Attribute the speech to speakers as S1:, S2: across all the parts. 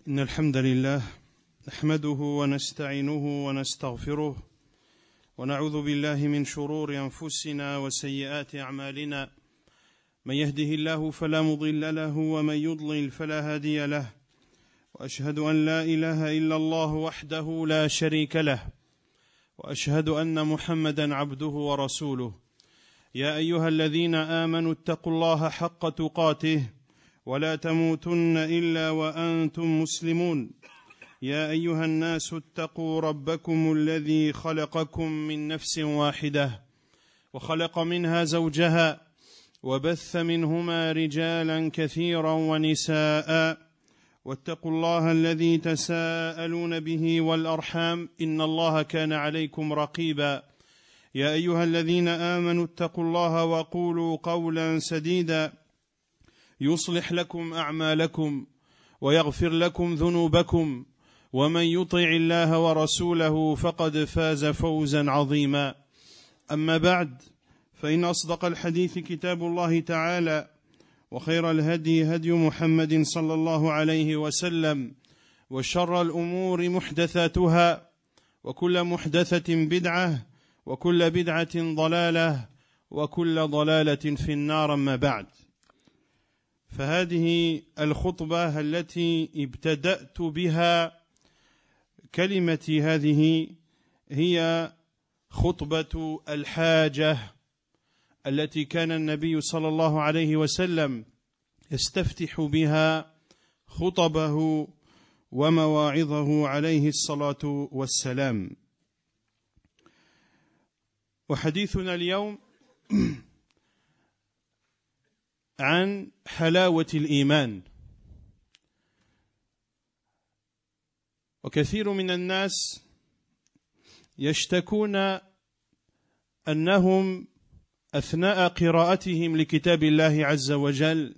S1: إن الحمد لله نحمده ونستعينه ونستغفره ونعوذ بالله من شرور أنفسنا وسيئات أعمالنا من يهده الله فلا مضل له ومن يضلل فلا هادي له وأشهد أن لا إله إلا الله وحده لا شريك له وأشهد أن محمدا عبده ورسوله يا أيها الذين آمنوا اتقوا الله حق تقاته ولا تموتن إلا وأنتم مسلمون يا أيها الناس اتقوا ربكم الذي خلقكم من نفس واحدة وخلق منها زوجها وبث منهما رجالا كثيرا ونساء واتقوا الله الذي تساءلون به والأرحام إن الله كان عليكم رقيبا يا أيها الذين آمنوا اتقوا الله وقولوا قولا سديدا يصلح لكم أعمالكم ويغفر لكم ذنوبكم ومن يطع الله ورسوله فقد فاز فوزا عظيما أما بعد فإن أصدق الحديث كتاب الله تعالى وخير الهدي هدي محمد صلى الله عليه وسلم وشر الأمور محدثاتها وكل محدثة بدعة وكل بدعة ضلالة وكل ضلالة في النار أما بعد فهذه الخطبة التي ابتدأت بها كلمتي هذه هي خطبة الحاجة التي كان النبي صلى الله عليه وسلم يستفتح بها خطبه ومواعظه عليه الصلاة والسلام. وحديثنا اليوم عن حلاوة الإيمان. وكثير من الناس يشتكون أنهم أثناء قراءتهم لكتاب الله عز وجل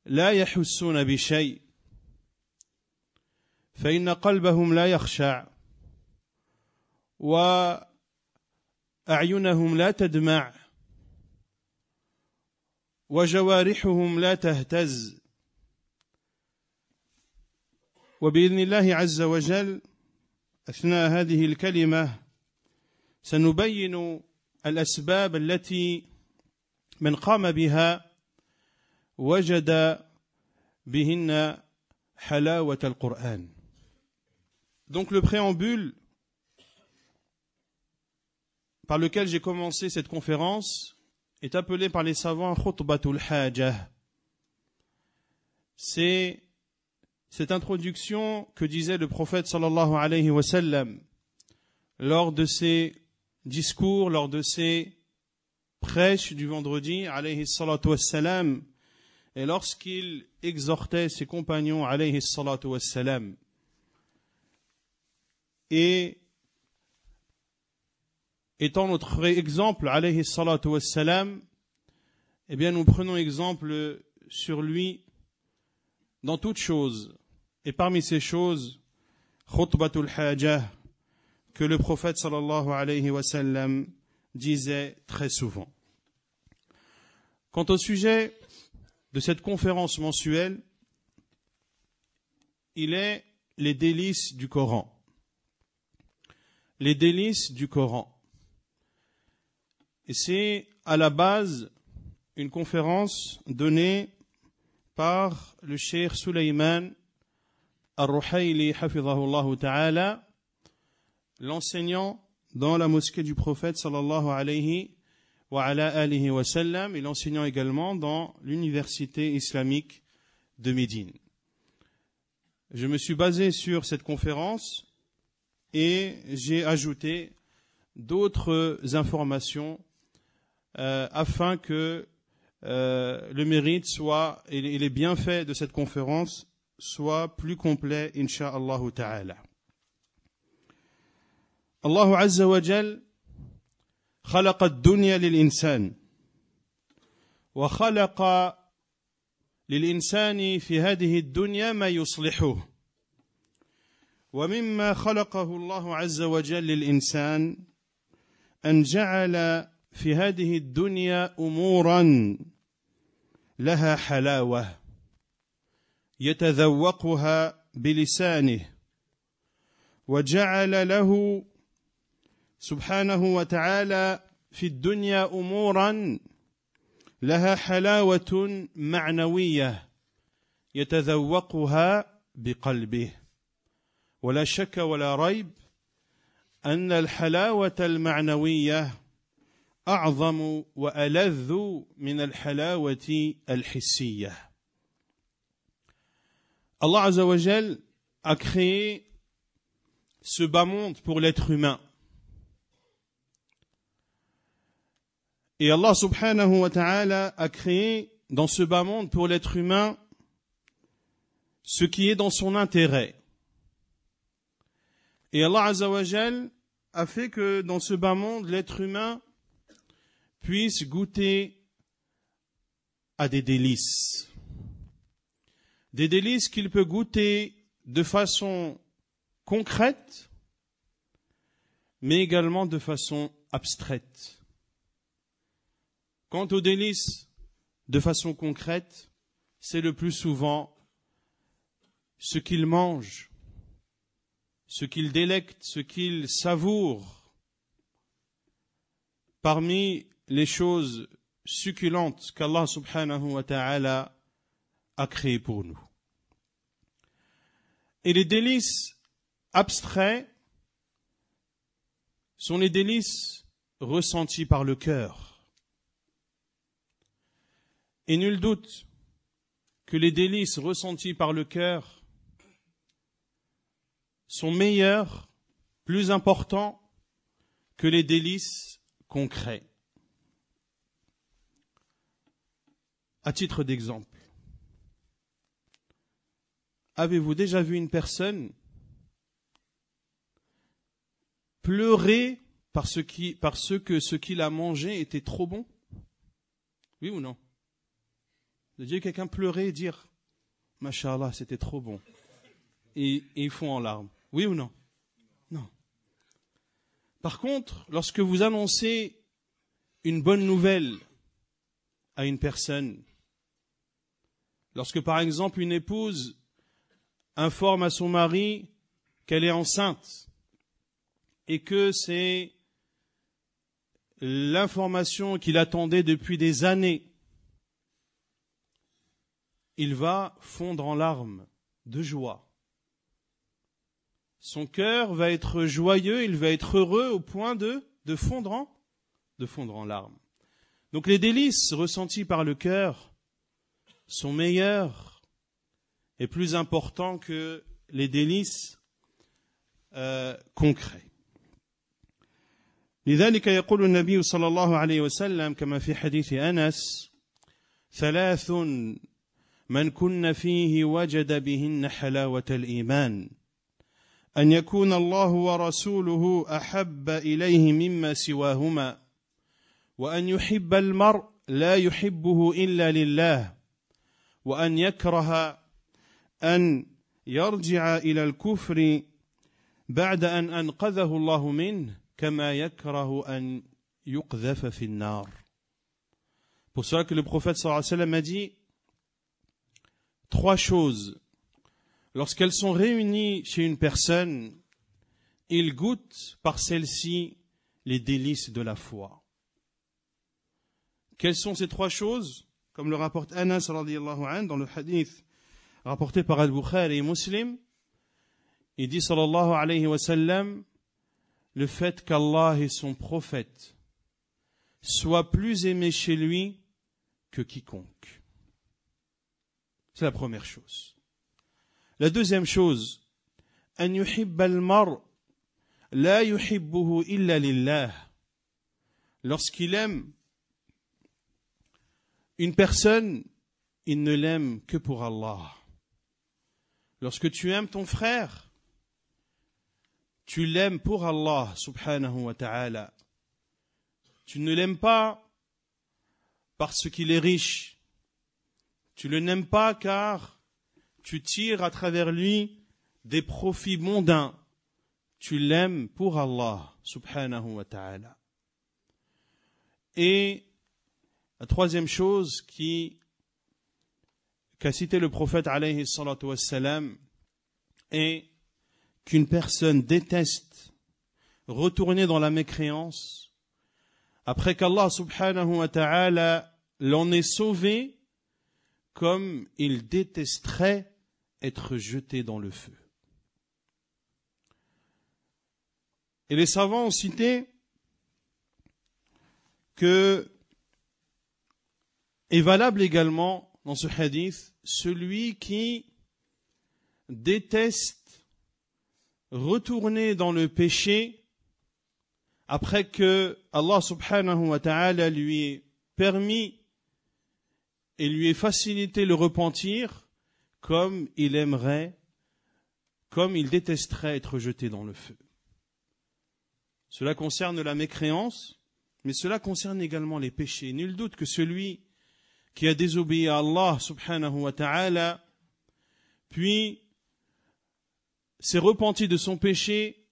S1: لا يحسون بشيء، فإن قلبهم لا يخشع وأعينهم لا تدمع وجوارحهم لا تهتز. وبإذن الله عز وجل أثناء هذه الكلمة سنبين الأسباب التي من قام بها وجد بهن حلاوة القرآن. Donc le préambule par lequel j'ai commencé cette conférence est appelé par les savants khutbatul hajah. C'est cette introduction que disait le prophète sallallahu alayhi wa sallam lors de ses discours, lors de ses prêches du vendredi alayhi salatu wassalam, et lorsqu'il exhortait ses compagnons alayhi salatu wassalam. Et étant notre exemple, alayhi salatu wassalam, eh bien nous prenons exemple sur lui dans toutes choses. Et parmi ces choses, khutbatul hajah, que le prophète sallallahu alayhi wa sallam disait très souvent. Quant au sujet de cette conférence mensuelle, il est les délices du Coran. Les délices du Coran. Et c'est à la base une conférence donnée par le cheikh Sulayman al-Ruhayli hafidhahullah ta'ala, l'enseignant dans la mosquée du prophète sallallahu alayhi wa ala alihi wa sallam, et l'enseignant également dans l'université islamique de Médine. Je me suis basé sur cette conférence et j'ai ajouté d'autres informations afin que le mérite soit et les bienfaits de cette conférence soient plus complets, insha'Allah ta'ala. Allah azza wa jal خلق الدنيا للإنسان وخلق للإنسان في هذه الدنيا ما يصلحه ومما خلقه الله عز وجل للإنسان أن جعل في هذه الدنيا أمورا لها حلاوة يتذوقها بلسانه وجعل له سبحانه وتعالى في الدنيا أمورا لها حلاوة معنوية يتذوقها بقلبه ولا شك ولا ريب أن الحلاوة المعنوية أعظم وألذ من الحلاوة الحسية. Allah Azza wa Jal a créé ce bas monde pour l'être humain. Et Allah subhanahu wa ta'ala a créé dans ce bas monde pour l'être humain ce qui est dans son intérêt. Et Allah Azza wa Jal a fait que dans ce bas monde, l'être humain puisse goûter à des délices. Des délices qu'il peut goûter de façon concrète, mais également de façon abstraite. Quant aux délices de façon concrète, c'est le plus souvent ce qu'il mange, ce qu'il délecte, ce qu'il savoure. Parmi les choses succulentes qu'Allah subhanahu wa ta'ala a créées pour nous. Et les délices abstraits sont les délices ressentis par le cœur. Et nul doute que les délices ressentis par le cœur sont meilleurs, plus importants que les délices concrets. À titre d'exemple, avez-vous déjà vu une personne pleurer parce que ce qu'il a mangé était trop bon? Oui ou non? Vous avez déjà vu quelqu'un pleurer et dire « Masha'Allah, c'était trop bon » et ils font en larmes. Oui ou non? Non. Par contre, lorsque vous annoncez une bonne nouvelle à une personne, lorsque par exemple une épouse informe à son mari qu'elle est enceinte et que c'est l'information qu'il attendait depuis des années, il va fondre en larmes de joie. Son cœur va être joyeux, il va être heureux au point de fondre en larmes. Donc les délices ressentis par le cœur sont meilleurs et plus importants que les délices concrets. لذلك يقول النبي صلى الله عليه وسلم كما في حديث أنس ثلاث من كن فيه وجد بهن حلاوة الإيمان أن يكون الله ورسوله أحب إليه مما سواهما وأن يحب المرء لا يحبه إلا لله وأن يكره أن يرجع إلى الكفر بعد أن أنقذه الله منه كما يكره أن يقذف في النار. Pour cela que le prophète sallallahu alayhi wa sallam a dit trois choses. Lorsqu'elles sont réunies chez une personne, il goûte par celle-ci les délices de la foi. Quelles sont ces trois choses? Comme le rapporte Anas radiyallahu anhu dans le hadith rapporté par Al-Bukhari et Muslim, il dit sallallahu alayhi wa sallam, le fait qu'Allah et son prophète soient plus aimés chez lui que quiconque. C'est la première chose. La deuxième chose, أن يحب المرء لا يحبه إلا لله. Lorsqu'il aime une personne, il ne l'aime que pour Allah. Lorsque tu aimes ton frère, tu l'aimes pour Allah subhanahu wa ta'ala. Tu ne l'aimes pas parce qu'il est riche. Tu ne l'aimes pas car tu tires à travers lui des profits mondains. Tu l'aimes pour Allah subhanahu wa ta'ala. Et la troisième chose qu'a cité le prophète alayhi salatu wassalam est qu'une personne déteste retourner dans la mécréance après qu'Allah subhanahu wa ta'ala l'en ait sauvé, comme il détesterait être jeté dans le feu. Et les savants ont cité que est valable également dans ce hadith celui qui déteste retourner dans le péché après que Allah subhanahu wa ta'ala lui ait permis et lui ait facilité le repentir, comme il aimerait, comme il détesterait être jeté dans le feu. Cela concerne la mécréance, mais cela concerne également les péchés. Nul doute que celui qui a désobéi à Allah subhanahu wa ta'ala, puis s'est repenti de son péché,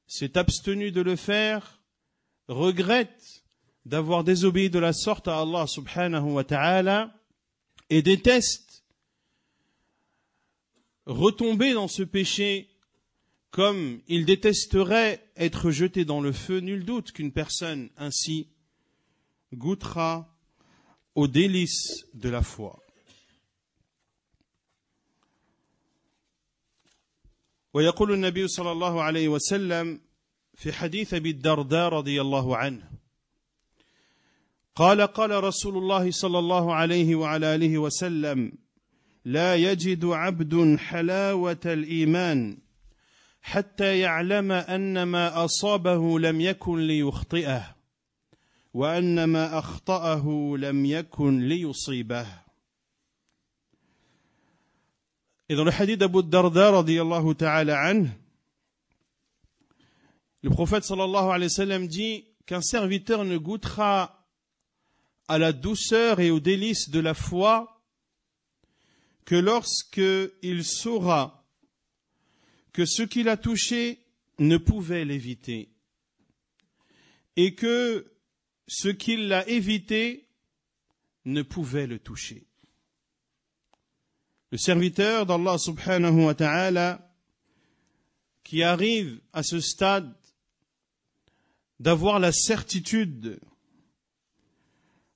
S1: s'est abstenu de le faire, regrette d'avoir désobéi de la sorte à Allah subhanahu wa ta'ala et déteste retomber dans ce péché comme il détesterait être jeté dans le feu. Nul doute qu'une personne ainsi goûtera aux délices de la foi. ويقول النبي صلى الله عليه وسلم في حديث أبي الدرداء رضي الله عنه قال رسول الله صلى الله عليه وعلى آله وسلم لا يجد عبد حلاوة الإيمان حتى يعلم أن ما أصابه لم يكن ليخطئه وأن ما أخطأه لم يكن ليصيبه. Et dans le hadith d'Abu Darda radiyallahu ta'ala anhu, le prophète sallallahu alayhi wa sallam dit qu'un serviteur ne goûtera à la douceur et aux délices de la foi que lorsque il saura que ce qu'il a touché ne pouvait l'éviter et que ce qu'il l'a évité ne pouvait le toucher. Le serviteur d'Allah subhanahu wa ta'ala qui arrive à ce stade d'avoir la certitude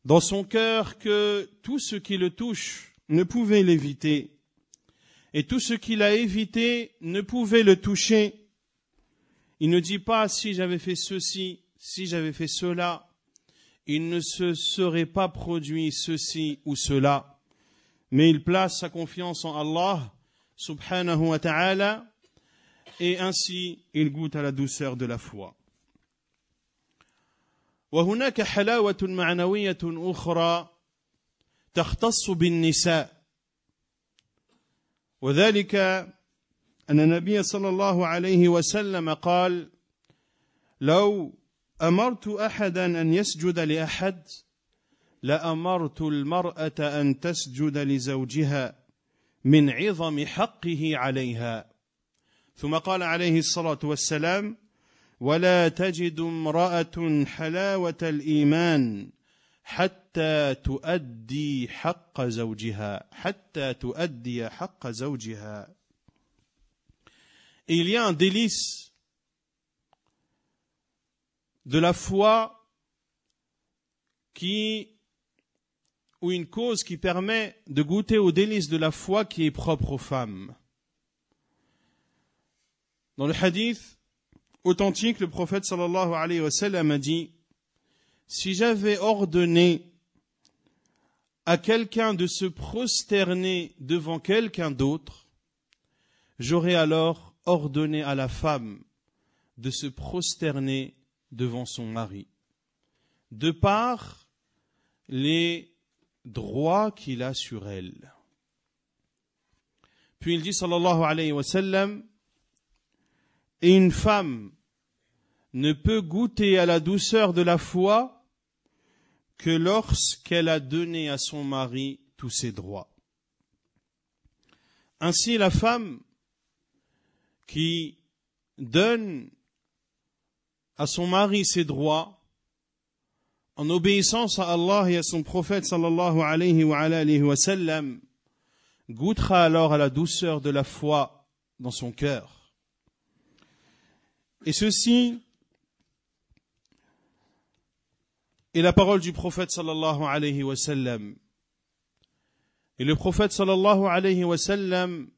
S1: dans son cœur que tout ce qui le touche ne pouvait l'éviter et tout ce qu'il a évité ne pouvait le toucher. Il ne dit pas si j'avais fait ceci, si j'avais fait cela, il ne se serait pas produit ceci ou cela. Mais il place sa confiance en Allah subhanahu wa ta'ala et ainsi il goûte à la douceur de la foi. وهناك حلاوة معنوية أخرى تختص بالنساء وذلك أن النبي صلى الله عليه وسلم قال لو أمرت أحدا أن يسجد لأحد لأمرت المرأة أن تسجد لزوجها من عظم حقه عليها ثم قال عليه الصلاة والسلام ولا تجد امرأة حلاوة الإيمان حتى تؤدي حق زوجها Et il y a un délice de la foi ou une cause qui permet de goûter aux délices de la foi qui est propre aux femmes. Dans le hadith authentique, le prophète sallallahu alayhi wa sallam a dit: si j'avais ordonné à quelqu'un de se prosterner devant quelqu'un d'autre, j'aurais alors ordonné à la femme de se prosterner devant son mari, de par les droit qu'il a sur elle. Puis il dit sallallahu alayhi wa sallam, et une femme ne peut goûter à la douceur de la foi que lorsqu'elle a donné à son mari tous ses droits. Ainsi la femme qui donne à son mari ses droits en obéissance à Allah et à son prophète sallallahu alayhi wa sallam, goûtera alors à la douceur de la foi dans son cœur. Et ceci est la parole du prophète sallallahu alayhi wa sallam. Et le prophète sallallahu alayhi wa sallam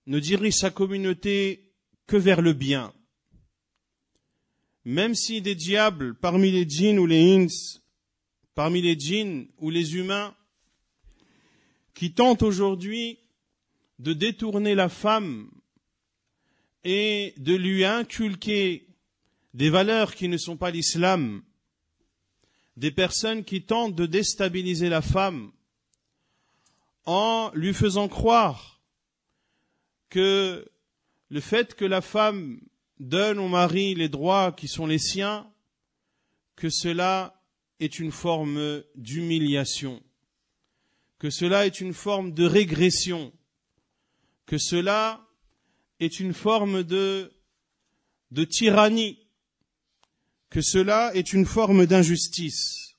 S1: ne dirige sa communauté que vers le bien. Même si des diables parmi les djinns ou les ins, parmi les djinns ou les humains, qui tentent aujourd'hui de détourner la femme et de lui inculquer des valeurs qui ne sont pas l'islam, des personnes qui tentent de déstabiliser la femme en lui faisant croire que le fait que la femme donne au mari les droits qui sont les siens, que cela est une forme d'humiliation, que cela est une forme de régression, que cela est une forme de tyrannie, que cela est une forme d'injustice.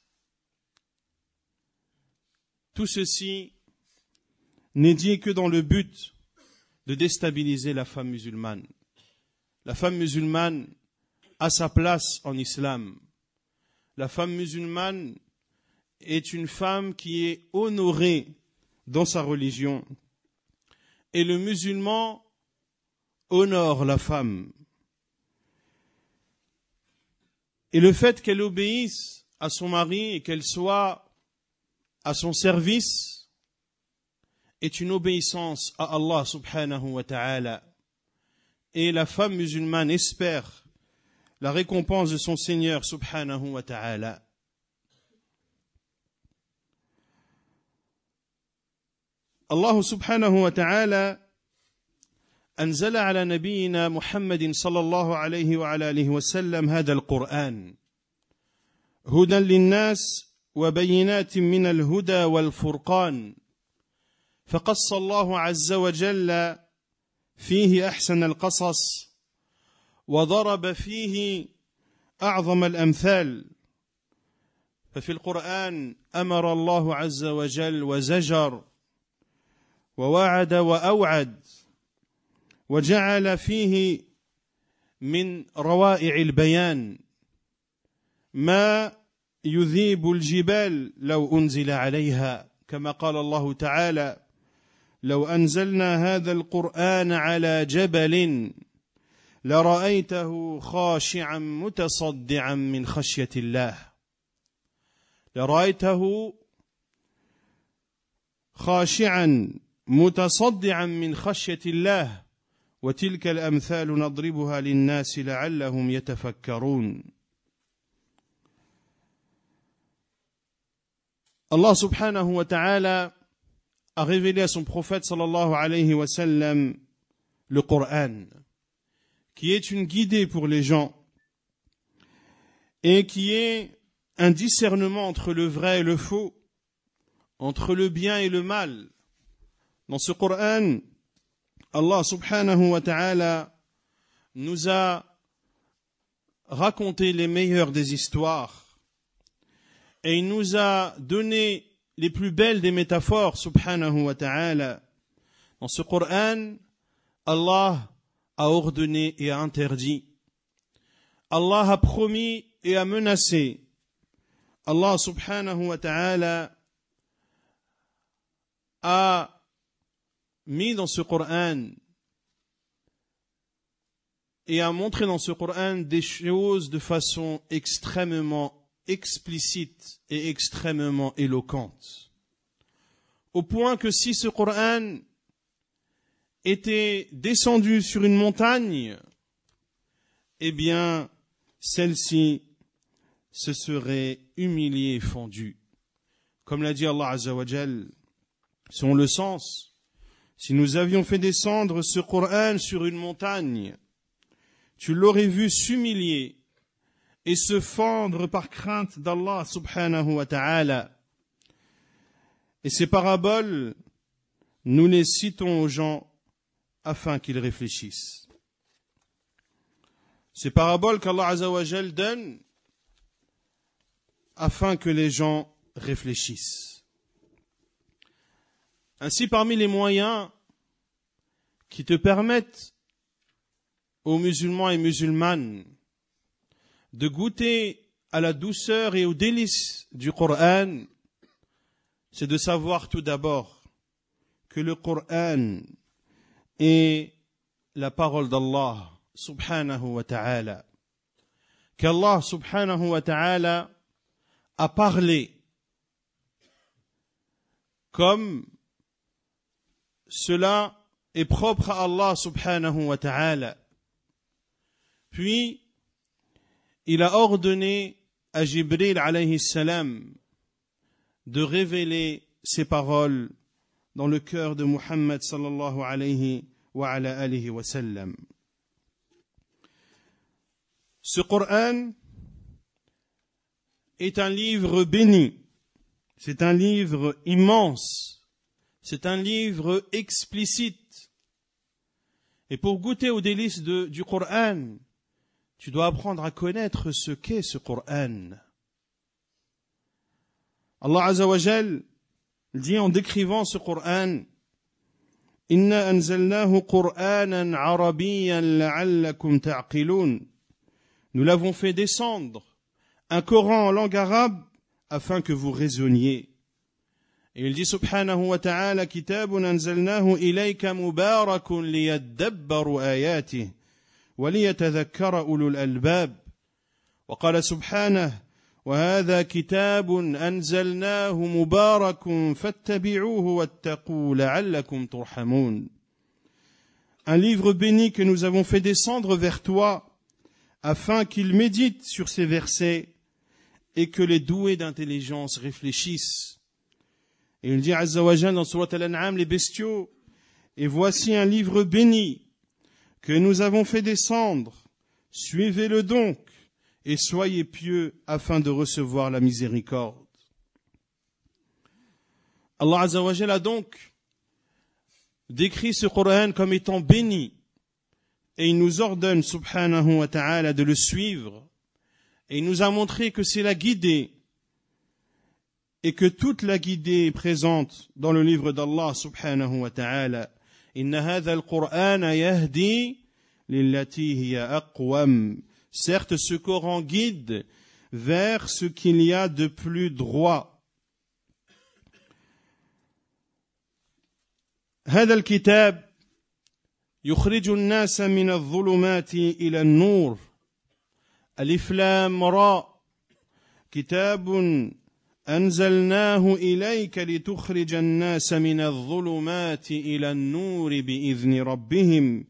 S1: Tout ceci n'est dit que dans le but de déstabiliser la femme musulmane. La femme musulmane a sa place en islam. La femme musulmane est une femme qui est honorée dans sa religion. Et le musulman honore la femme. Et le fait qu'elle obéisse à son mari et qu'elle soit à son service est une obéissance à Allah subhanahu wa ta'ala. Et la femme musulmane espère la récompense de son Seigneur subhanahu wa ta'ala. Allah subhanahu wa ta'ala أنزل على نبينا محمد صلى الله عليه وعلى آله وسلم هذا القرآن هدى للناس وبينات من الهدى والفرقان فقص الله عز وجل فيه أحسن القصص وضرب فيه أعظم الأمثال ففي القرآن أمر الله عز وجل وزجر ووعد وأوعد وجعل فيه من روائع البيان ما يذيب الجبال لو أنزل عليها كما قال الله تعالى لو أنزلنا هذا القرآن على جبل لرأيته خاشعا متصدعا من خشية الله لرأيته خاشعا متصدعا من خشية الله وتلك الأمثال نضربها للناس لعلهم يتفكرون. Allah subhanahu wa ta'ala a révélé à son prophète sallallahu alayhi wa sallam le Coran, qui est une guidée pour les gens et qui est un discernement entre le vrai et le faux, entre le bien et le mal. Dans ce Coran, Allah subhanahu wa ta'ala nous a raconté les meilleures des histoires et il nous a donné les plus belles des métaphores subhanahu wa ta'ala. Dans ce Coran, Allah a ordonné et a interdit. Allah a promis et a menacé. Allah subhanahu wa ta'ala a mis dans ce Coran et a montré dans ce Coran des choses de façon extrêmement explicite et extrêmement éloquente. Au point que si ce Coran était descendu sur une montagne, eh bien, celle-ci se serait humiliée et fendue. Comme l'a dit Allah Azza wa Jal, selon le sens, si nous avions fait descendre ce Coran sur une montagne, tu l'aurais vu s'humilier et se fendre par crainte d'Allah subhanahu wa ta'ala. Et ces paraboles, nous les citons aux gens afin qu'ils réfléchissent. Ces paraboles qu'Allah Azza wa Jal donne afin que les gens réfléchissent. Ainsi, parmi les moyens qui te permettent aux musulmans et musulmanes de goûter à la douceur et aux délices du Coran, c'est de savoir tout d'abord que le Coran est la parole d'Allah subhanahu wa ta'ala, qu'Allah subhanahu wa ta'ala a parlé comme cela est propre à Allah subhanahu wa ta'ala. Puis, il a ordonné à Jibril alayhi salam de révéler ces paroles dans le cœur de Muhammad sallallahu alayhi wa ala alihi wa sallam. Ce Coran est un livre béni, c'est un livre immense, c'est un livre explicite. Et pour goûter aux délices du Coran, tu dois apprendre à connaître ce qu'est ce Coran. Allah Azza wa Jal dit en décrivant ce Coran, Inna anzalnahu Qur'anan arabiyyan la'allakum ta'qilun. Nous l'avons fait descendre, un Coran en langue arabe, afin que vous raisonniez. Et il dit subhanahu wa ta'ala, Kitabun anzalnahu ilayka mubarakun liyadabbaru ayatih, wa liyatadhakkara ulul albab. Wa qala subhanahu, وهذا كتاب أنزلناه مبارك فاتبعوه واتقوا لعلكم ترحمون. Un livre béni que nous avons fait descendre vers toi afin qu'il médite sur ces versets et que les doués d'intelligence réfléchissent. Et il dit Azza wa Jal dans Surat Al-An'am, les bestiaux, et voici un livre béni que nous avons fait descendre, suivez-le donc et soyez pieux afin de recevoir la miséricorde. Allah Azza wa Jal a donc décrit ce Coran comme étant béni et il nous ordonne subhanahu wa ta'ala de le suivre et il nous a montré que c'est la guidée et que toute la guidée est présente dans le livre d'Allah subhanahu wa ta'ala. Inna hadha al-Qur'ana yahdi lillati hiya aqwam. Certes, ce Coran guide vers ce qu'il y a de plus droit. هذا الكتاب يخرج الناس من الظلمات إلى النور. ألف لام را. كتاب أنزلناه إليك لتخرج الناس من الظلمات إلى النور بإذن ربهم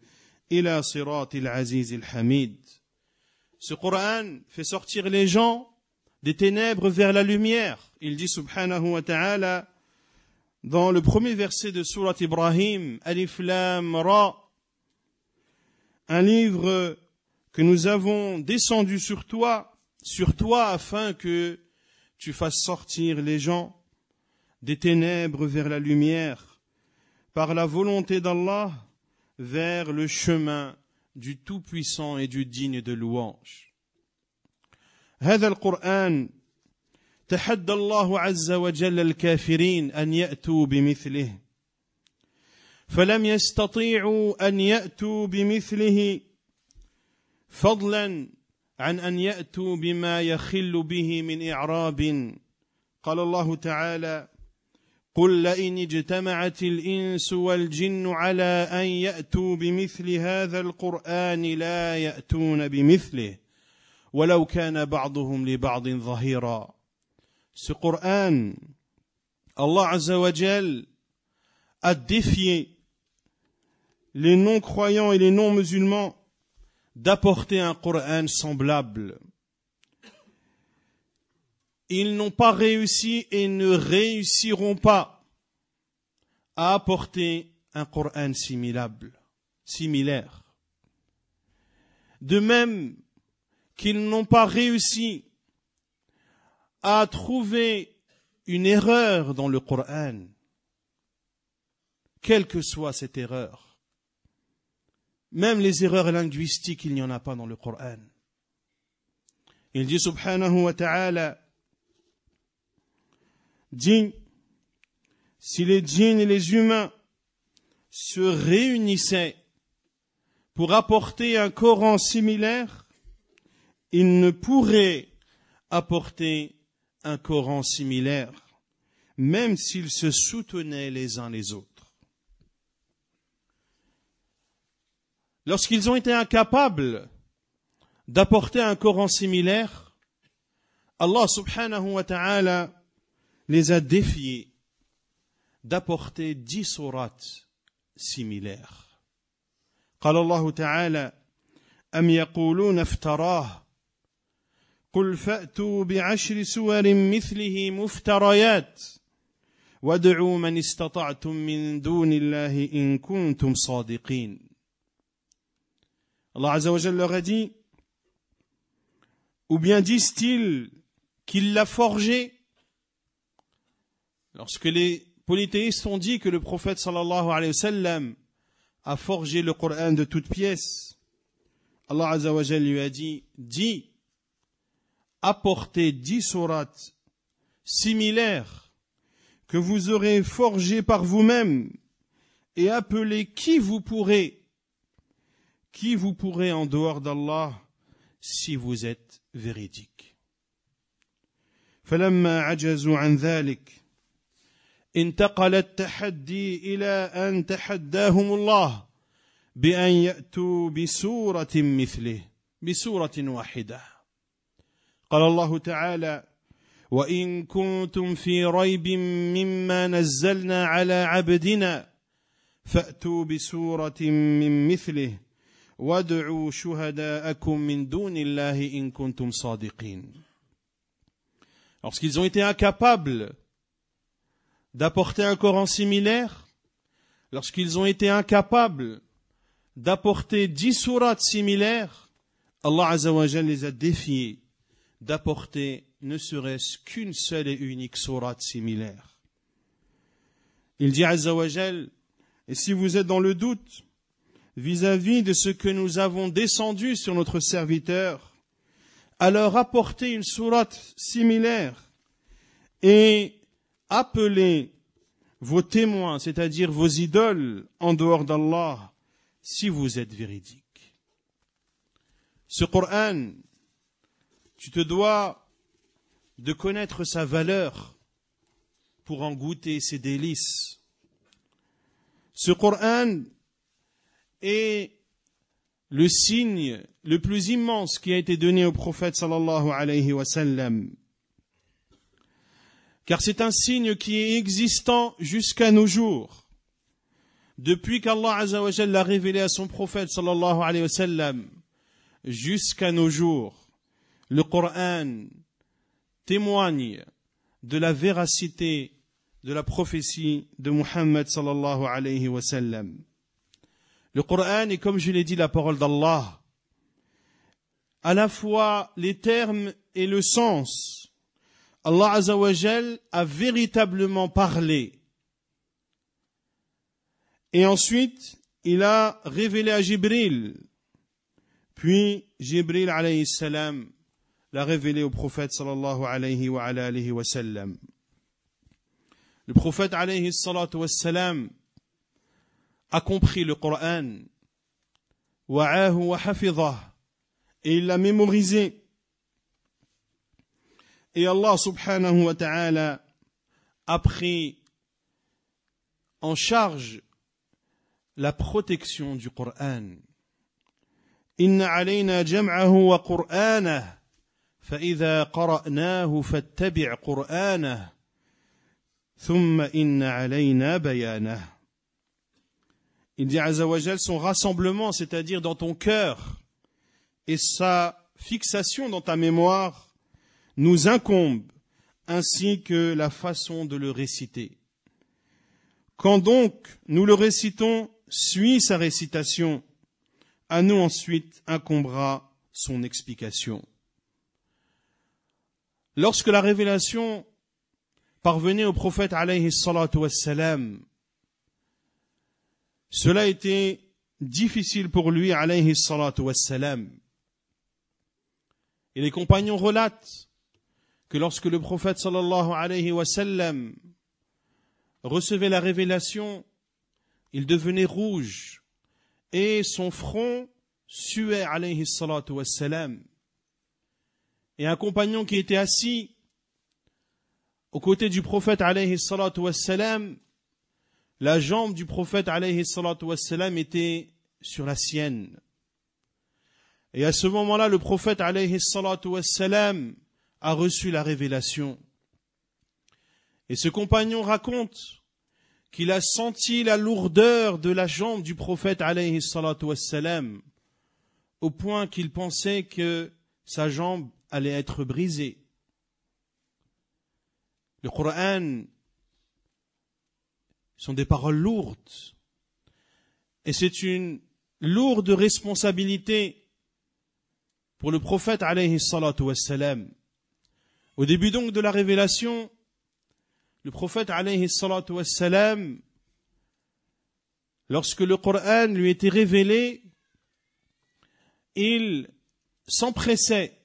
S1: إلى صراط العزيز الحميد. Ce Coran fait sortir les gens des ténèbres vers la lumière. Il dit subhanahu wa ta'ala dans le premier verset de Surat Ibrahim, Alif Lam Ra, un livre que nous avons descendu sur toi afin que tu fasses sortir les gens des ténèbres vers la lumière, par la volonté d'Allah, vers le chemin du Tout-Puissant et du digne de louange. هذا القرآن تحدى الله عز وجل الكافرين أن يأتوا بمثله فلم يستطيعوا أن يأتوا بمثله فضلا عن أن يأتوا بما يخل به من إعراب. قال الله تعالى قل لئن اجتمعت الإنس والجن على أن يأتوا بمثل هذا القرآن لا يأتون بمثله ولو كان بعضهم لبعض ظهيرا. Ce Coran, Allah Azza wa Jal a défié les non-croyants et les non-musulmans d'apporter un Coran semblable. Ils n'ont pas réussi et ne réussiront pas à apporter un Coran similaire. De même qu'ils n'ont pas réussi à trouver une erreur dans le Coran, quelle que soit cette erreur. Même les erreurs linguistiques, il n'y en a pas dans le Coran. Il dit subhanahu wa ta'ala, dit si les djinns et les humains se réunissaient pour apporter un Coran similaire, ils ne pourraient apporter un Coran similaire, même s'ils se soutenaient les uns les autres. Lorsqu'ils ont été incapables d'apporter un Coran similaire, Allah subhanahu wa ta'ala les a défiés d'apporter 10 sourates similaires. قال الله تعالى أم يقولون افتراه قل فأتوا بعشر سور مثله مفتريات وادعوا من استطعتم من دون الله إن كنتم صادقين. Allah Azza wa Jalla leur a dit, ou bien disent-ils qu'il l'a forgé? Lorsque les polythéistes ont dit que le prophète sallallahu alayhi wa sallam a forgé le Coran de toutes pièces, Allah Azza wa Jalla lui a dit, dis, apportez 10 sourates similaires que vous aurez forgées par vous-même et appelez qui vous pourrez en dehors d'Allah si vous êtes véridique. فلما عجزوا عن ذلك انتقل التحدي إلى أن تحداهم الله بأن يأتوا بسورة مثله بسورة واحدة. قال الله تعالى وإن كنتم في ريب مما نزلنا على عبدنا فأتوا بسورة من مثله وادعوا شهداءكم من دون الله إن كنتم صادقين. Lorsqu'ils ont été incapables d'apporter un Coran similaire, lorsqu'ils ont été incapables d'apporter 10 sourates similaires, Allah Azza wa Jalla les a défiés d'apporter ne serait-ce qu'une seule et unique sourate similaire. Il dit Azza wa Jalla, et si vous êtes dans le doute vis-à-vis de ce que nous avons descendu sur notre serviteur, alors apportez une sourate similaire et appelez vos témoins, c'est-à-dire vos idoles, en dehors d'Allah, si vous êtes véridiques. Ce Coran, tu te dois de connaître sa valeur pour en goûter ses délices. Ce Coran est le signe le plus immense qui a été donné au prophète sallallahu alayhi wa sallam. Car c'est un signe qui est existant jusqu'à nos jours. Depuis qu'Allah Azza wa Jalla l'a révélé à son prophète sallallahu alayhi wa sallam, jusqu'à nos jours, le Coran témoigne de la véracité de la prophétie de Muhammad sallallahu alayhi wa sallam. Le Coran est, comme je l'ai dit, la parole d'Allah. À la fois les termes et le sens. Allah Azza wa Jal a véritablement parlé. Et ensuite, il a révélé à Jibril. Puis, Jibril alayhi salam l'a révélé au prophète sallallahu alayhi wa sallam. Le prophète alayhi salatu wa salam a compris le Coran, wa'ahu wa hafidhah, et il l'a mémorisé. Et Allah subhanahu wa ta'ala a pris en charge la protection du Coran. Inna alayna jam'ahu wa qur'anah, fa idha qara'nahu fattabi' qur'anah, thumma inna alayna bayanah. Il dit Azza wa Jal, son rassemblement, c'est-à-dire dans ton cœur, et sa fixation dans ta mémoire, nous incombe, ainsi que la façon de le réciter. Quand donc nous le récitons, suis sa récitation, à nous ensuite incombera son explication. Lorsque la révélation parvenait au prophète alayhi salatu wassalam, cela était difficile pour lui alayhi salatu wassalam. Et les compagnons relatent que lorsque le prophète sallallahu alayhi wa sallam recevait la révélation, il devenait rouge et son front suait, alayhi salatu wassalam. Et un compagnon qui était assis aux côtés du prophète, alayhi salatu wassalam, la jambe du prophète, alayhi salatu wassalam, était sur la sienne. Et à ce moment-là, le prophète, alayhi salatu wassalam, a reçu la révélation. Et ce compagnon raconte qu'il a senti la lourdeur de la jambe du prophète, alayhi salatu wassalam, au point qu'il pensait que sa jambe allait être brisée. Le Coran sont des paroles lourdes. Et c'est une lourde responsabilité pour le prophète, alayhi salatu wassalam. Au début donc de la révélation, le prophète, alayhi salatu wassalam, lorsque le Coran lui était révélé, il s'empressait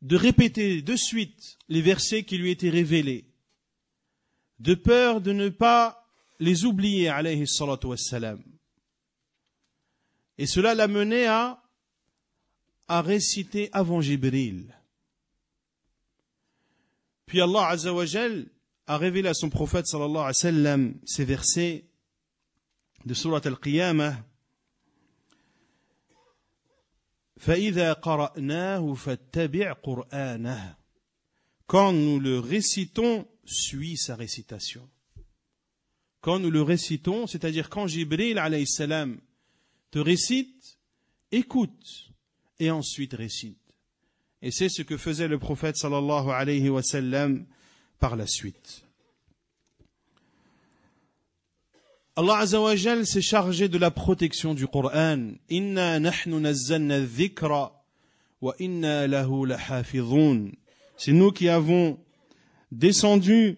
S1: de répéter de suite les versets qui lui étaient révélés, de peur de ne pas les oublier, alayhi salatu wassalam. Et cela l'a mené à réciter avant Jibril. Puis Allah Azza wa Jal a révélé à son prophète sallallahu alayhi wa sallam ces versets de Surat Al-Qiyamah. فَإِذَا قَرَأْنَاهُ فَاتَّبِعْ قُرْآنَهُ. Quand nous le récitons, suis sa récitation. Quand nous le récitons, c'est-à-dire quand Jibril alayhi salam te récite, écoute et ensuite récite. Et c'est ce que faisait le prophète sallallahu alayhi wa sallam par la suite. Allah Azza wa Jal s'est chargé de la protection du Coran. Inna nahnu nazzalna dhikra wa inna lahu lahafidhun. C'est nous qui avons descendu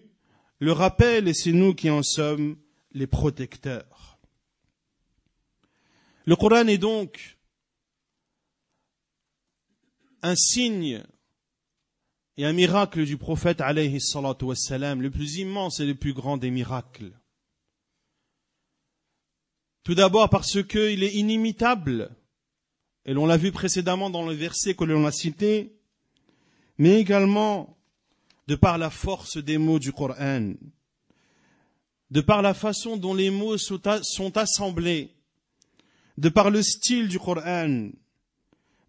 S1: le rappel et c'est nous qui en sommes les protecteurs. Le Coran est donc un signe et un miracle du prophète alayhi salatu wassalam, le plus immense et le plus grand des miracles. Tout d'abord parce qu'il est inimitable, et l'on l'a vu précédemment dans le verset que l'on a cité, mais également de par la force des mots du Coran, de par la façon dont les mots sont assemblés, de par le style du Coran,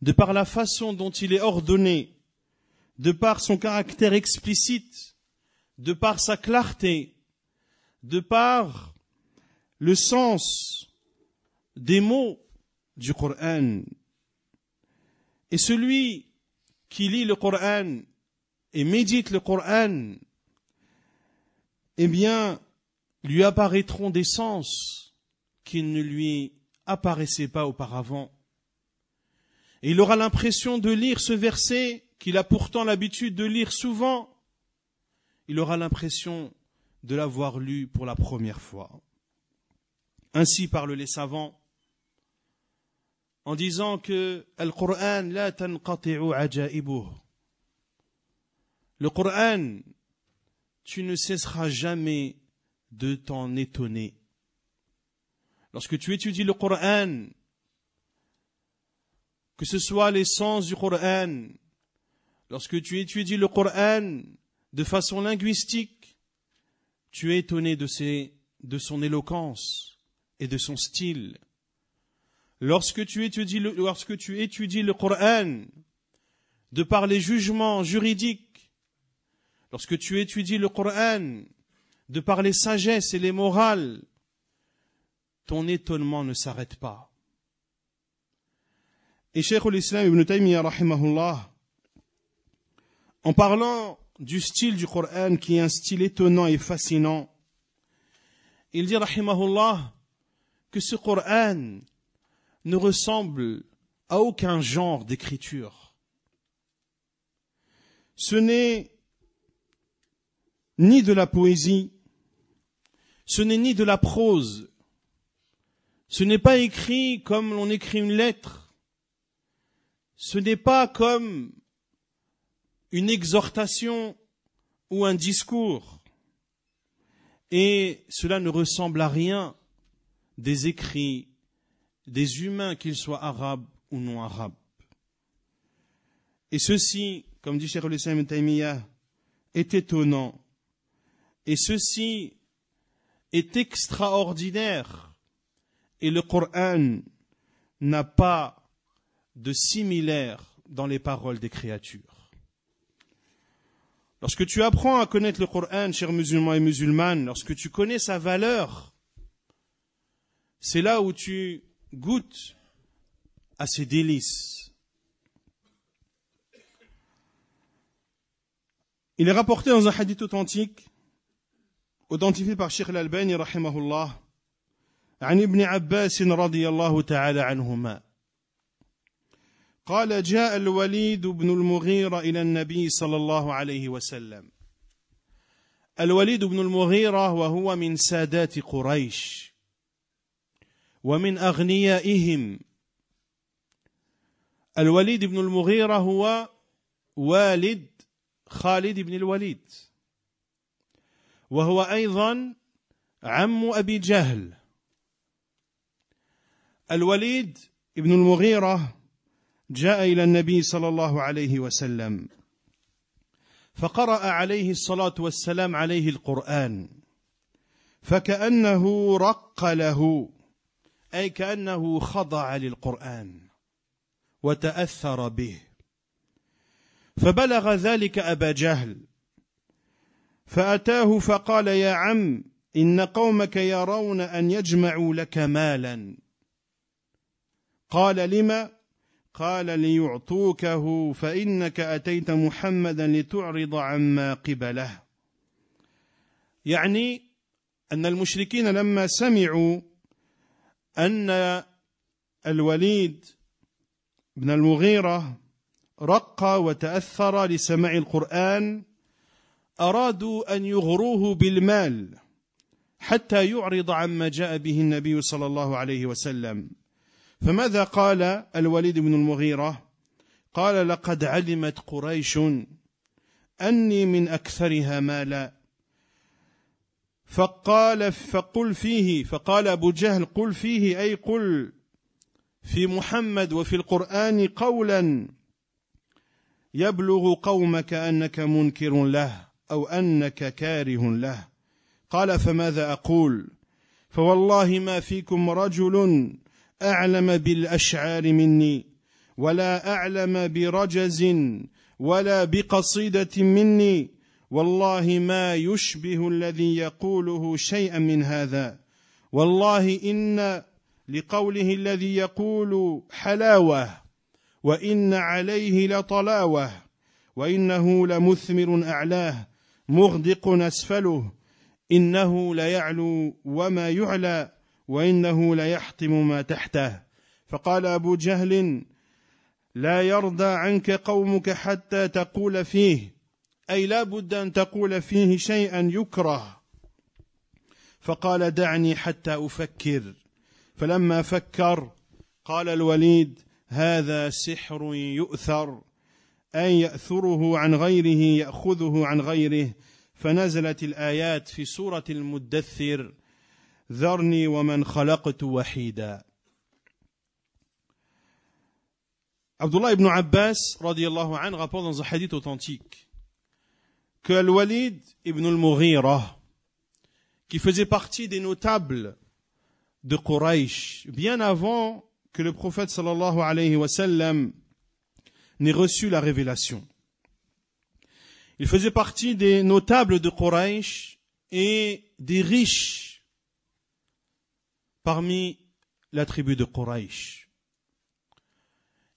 S1: de par la façon dont il est ordonné, de par son caractère explicite, de par sa clarté, de par le sens des mots du Coran. Et celui qui lit le Coran et médite le Coran, eh bien, lui apparaîtront des sens qui ne lui apparaissaient pas auparavant. Et il aura l'impression de lire ce verset qu'il a pourtant l'habitude de lire souvent. Il aura l'impression de l'avoir lu pour la première fois. Ainsi parlent les savants en disant que Al-Qur'an la tanqati'u ajaibuh. Le Qur'an, tu ne cesseras jamais de t'en étonner. Lorsque tu étudies le Qur'an, que ce soit les sens du Qur'an, lorsque tu étudies le Qur'an de façon linguistique, tu es étonné de son éloquence et de son style. Lorsque tu étudies le Qur'an de par les jugements juridiques, lorsque tu étudies le Qur'an de par les sagesses et les morales, ton étonnement ne s'arrête pas. Et Cheikh al-Islam Ibn Taymiyyah rahimahullah, en parlant du style du Coran qui est un style étonnant et fascinant, il dit rahimahullah que ce Coran ne ressemble à aucun genre d'écriture. Ce n'est ni de la poésie, ce n'est ni de la prose, ce n'est pas écrit comme l'on écrit une lettre, ce n'est pas comme une exhortation ou un discours. et cela ne ressemble à rien des écrits des humains, qu'ils soient arabes ou non arabes. Et ceci, comme dit Cheikh al-Islam Ibn Taymiyyah, est étonnant. Et ceci est extraordinaire. Et le Coran n'a pas de similaire dans les paroles des créatures. Lorsque tu apprends à connaître le Coran, chers musulmans et musulmanes, lorsque tu connais sa valeur, c'est là où tu goûtes à ses délices. Il est rapporté dans un hadith authentique, authentifié par Cheikh al-Albani rahimahullah, عن ابن عباس رضي الله تعالى عنهما قال جاء الوليد بن المغيرة إلى النبي صلى الله عليه وسلم. الوليد بن المغيرة وهو من سادات قريش ومن أغنيائهم. الوليد بن المغيرة هو والد خالد بن الوليد، وهو أيضا عم أبي جهل. الوليد بن المغيرة جاء إلى النبي صلى الله عليه وسلم فقرأ عليه الصلاة والسلام عليه القرآن، فكأنه رق له، أي كأنه خضع للقرآن وتأثر به، فبلغ ذلك أبا جهل فأتاه فقال يا عم إن قومك يرون أن يجمعوا لك مالا. قال لما؟ قال ليعطوكه فإنك أتيت محمدا لتعرض عما قبله. يعني أن المشركين لما سمعوا أن الوليد بن المغيرة رق وتأثر لسماع القرآن أرادوا أن يغروه بالمال حتى يعرض عما جاء به النبي صلى الله عليه وسلم. فماذا قال الوليد بن المغيرة؟ قال لقد علمت قريش أني من أكثرها مالا، فقل فيه، فقال أبو جهل قل فيه، أي قل في محمد وفي القرآن قولا يبلغ قومك أنك منكر له أو أنك كاره له. قال فماذا أقول؟ فوالله ما فيكم رجل أعلم بالأشعار مني ولا أعلم برجز ولا بقصيدة مني، والله ما يشبه الذي يقوله شيئا من هذا، والله إن لقوله الذي يقول حلاوة وإن عليه لطلاوة، وإنه لمثمر أعلاه مغدق أسفله، إنه ليعلو وما يعلى وإنه ليحطم ما تحته. فقال أبو جهل لا يرضى عنك قومك حتى تقول فيه، أي لا بد أن تقول فيه شيئا يكره. فقال دعني حتى أفكر. فلما فكر قال الوليد هذا سحر يؤثر، أي يأثره عن غيره يأخذه عن غيره. فنزلت الآيات في سورة المدثر ذرني ومن خلقت وحيدا. Abdullah ibn Abbas radiyallahu anhu rapporte dans un hadith authentique que Al-Walid ibn al-Mughira, qui faisait partie des notables de Quraysh, bien avant que le prophète sallallahu alayhi wa sallam n'ait reçu la révélation. Il faisait partie des notables de Quraysh et des riches parmi la tribu de Quraysh.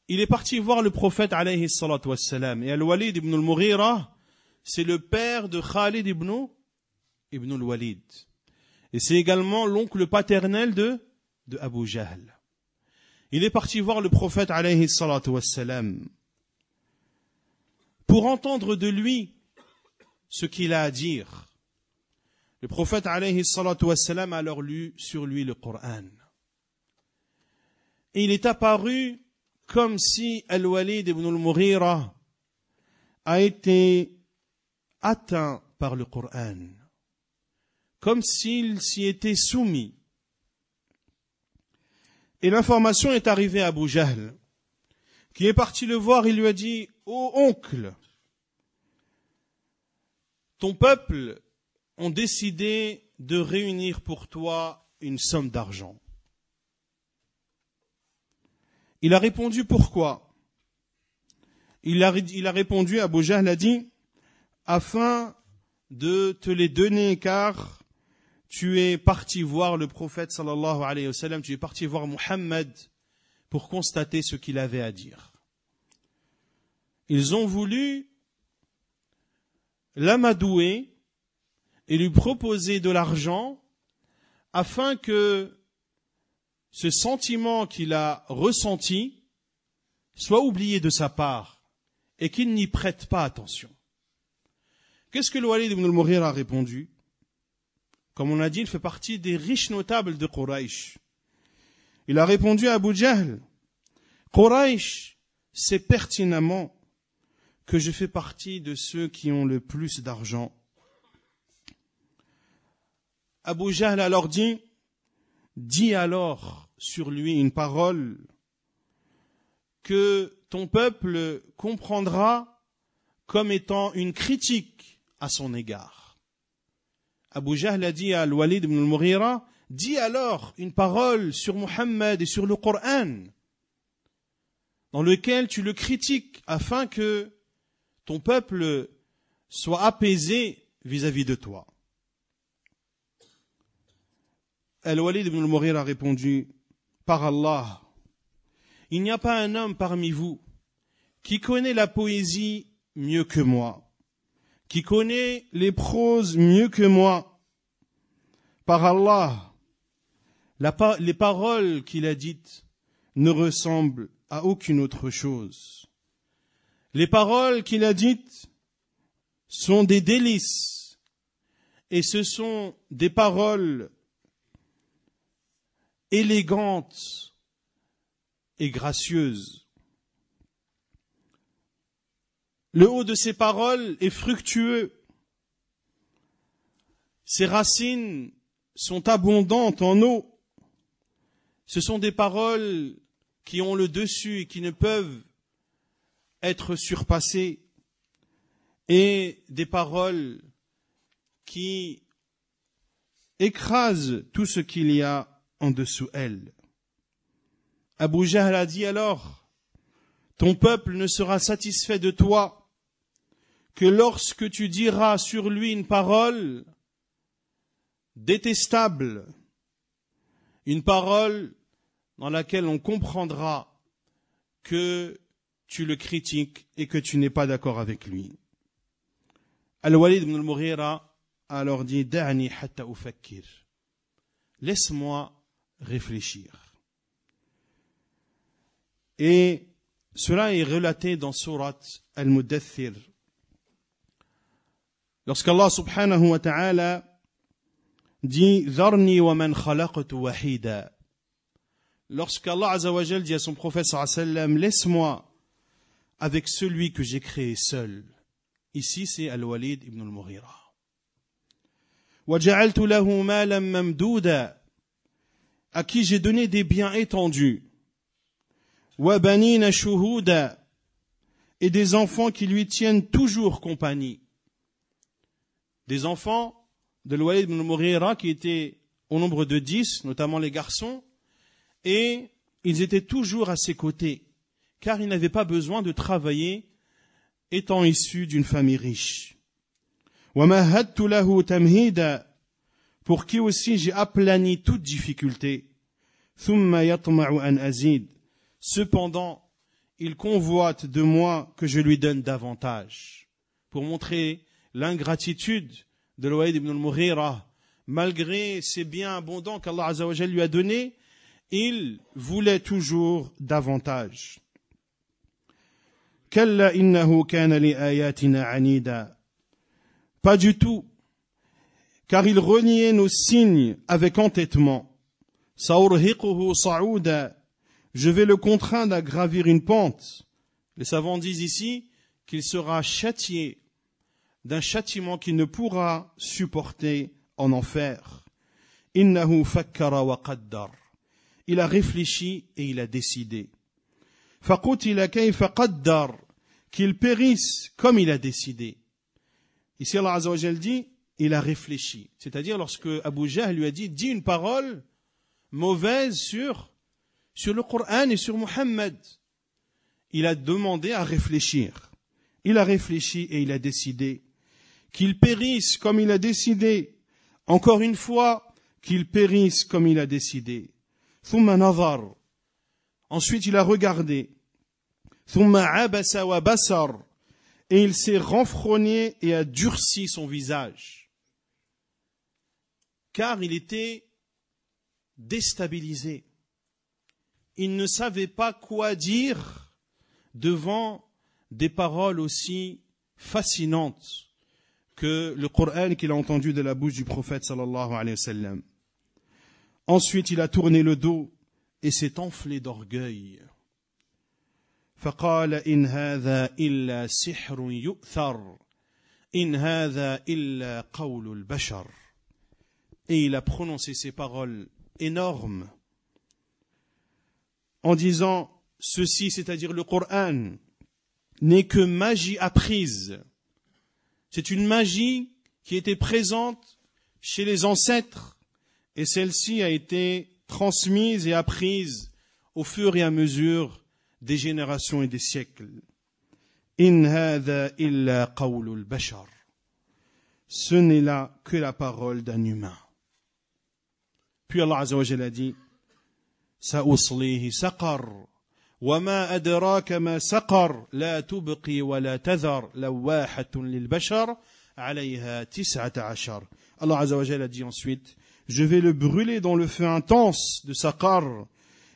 S1: Il est parti voir le prophète alayhi salatu wassalam. Et Al-Walid ibn al-Mughira, c'est le père de Khalid ibn al-Walid. Et c'est également l'oncle paternel de Abu Jahl. Il est parti voir le prophète alayhi salatu wassalam pour entendre de lui ce qu'il a à dire. Le prophète alayhi salatu wassalam a alors lu sur lui le Coran. Et il est apparu comme si Al-Walid ibn al-Mughira a été atteint par le Coran. comme s'il s'y était soumis. Et l'information est arrivée à Abu Jahl, qui est parti le voir et lui a dit « Ô oncle, ton peuple ont décidé de réunir pour toi une somme d'argent. » Il a répondu « Pourquoi ?» Il a répondu, Abu Jahl a dit « Afin de te les donner, car tu es parti voir le prophète sallallahu alayhi wa sallam, tu es parti voir Muhammad pour constater ce qu'il avait à dire. » Ils ont voulu l'amadouer et lui proposer de l'argent afin que ce sentiment qu'il a ressenti soit oublié de sa part et qu'il n'y prête pas attention. Qu'est-ce que le Walid ibn al-Mughira a répondu? Comme on a dit, il fait partie des riches notables de Quraysh. Il a répondu à Abu Jahl, Quraysh sait pertinemment que je fais partie de ceux qui ont le plus d'argent. Abu Jahl alors dit, dis alors sur lui une parole que ton peuple comprendra comme étant une critique à son égard. Abu Jahl a dit à Al-Walid ibn al-Mughira, dis alors une parole sur Muhammad et sur le Coran, dans lequel tu le critiques afin que ton peuple soit apaisé vis-à-vis de toi. Al-Walid ibn al-Mughira a répondu, par Allah, il n'y a pas un homme parmi vous qui connaît la poésie mieux que moi, qui connaît les proses mieux que moi. Par Allah, les paroles qu'il a dites ne ressemblent à aucune autre chose. Les paroles qu'il a dites sont des délices et ce sont des paroles élégantes et gracieuses. Le haut de ces paroles est fructueux. Ses racines sont abondantes en eau. Ce sont des paroles qui ont le dessus et qui ne peuvent être surpassées, et des paroles qui écrasent tout ce qu'il y a en dessous elles. Abu Jahl a dit alors, ton peuple ne sera satisfait de toi que lorsque tu diras sur lui une parole détestable, une parole dans laquelle on comprendra que tu le critiques et que tu n'es pas d'accord avec lui. Al-Walid ibn al-Mughira a alors dit, Da'ni hatta ufakkir. Laisse-moi réfléchir. Et cela est relaté dans Surat Al-Muddathir. Lorsqu'Allah subhanahu wa ta'ala dit, Dharni wa man khalaqtu wahida. Lorsqu'Allah azza wa jal dit à son prophète sallallahu alayhi wa sallam, laisse-moi avec celui que j'ai créé seul. Ici, c'est Al-Walid ibn al-Mughira. وَجَعَلْتُ لَهُ مَالًا مَمْدُودًا, à qui j'ai donné des biens étendus. وَبَنِينَ شُهُودًا, et des enfants qui lui tiennent toujours compagnie. Des enfants de Al-Walid ibn al-Mughira qui étaient au nombre de 10, notamment les garçons, et ils étaient toujours à ses côtés, car il n'avait pas besoin de travailler étant issu d'une famille riche. وَمَهَّدْتُ لَهُ تَمْهِيدًا, pour qui aussi j'ai aplani toute difficulté. ثُمَّ يَطْمَعُ أَنْ أَزِيدَ, cependant il convoite de moi que je lui donne davantage. Pour montrer l'ingratitude de Al-Walid ibn al-Mughira, malgré ses biens abondants qu'Allah Azza wa Jalla lui a donnés, il voulait toujours davantage. كلا إنه كان لآياتنا عنيدا, pas du tout, car il reniait nos signes avec entêtement. سأرهقه صعودا, je vais le contraindre à gravir une pente. Les savants disent ici qu'il sera châtié d'un châtiment qu'il ne pourra supporter en enfer. Innahu fakkara wa qaddar. Il a réfléchi et il a décidé. Faqutila kayfa qaddar. Qu'il périsse comme il a décidé. Ici Allah Azza wa Jal dit, il a réfléchi. C'est-à-dire lorsque Abu Jahl lui a dit, dis une parole mauvaise sur le Coran et sur Muhammad. Il a demandé à réfléchir. Il a réfléchi et il a décidé. Qu'il périsse comme il a décidé. Encore une fois, qu'il périsse comme il a décidé. Thumma nazar. Ensuite, il a regardé. Thumma abasa wa basar. Et il s'est renfrogné et a durci son visage. Car il était déstabilisé. Il ne savait pas quoi dire devant des paroles aussi fascinantes que le Coran qu'il a entendu de la bouche du prophète sallallahu alayhi wa sallam. Ensuite, il a tourné le dos et s'est enflé d'orgueil. فقال إن هذا إلا سحر يؤثر إن هذا إلا قول البشر. Et il a prononcé ces paroles énormes en disant ceci, c'est-à-dire le Coran, n'est que magie apprise. C'est une magie qui était présente chez les ancêtres et celle-ci a été transmise et apprise au fur et à mesure des générations et des siècles. In hadha illa qawlul bashar. Ce n'est là que la parole d'un humain. Puis Allah Azza wa Jalla a dit Sa'uslihi saqar wa ma adraka ma saqar la tubqi wa la tadhar lawahatun lil bashar alayha 19. Allah Azza wa Jalla a dit ensuite je vais le brûler dans le feu intense de Saqar.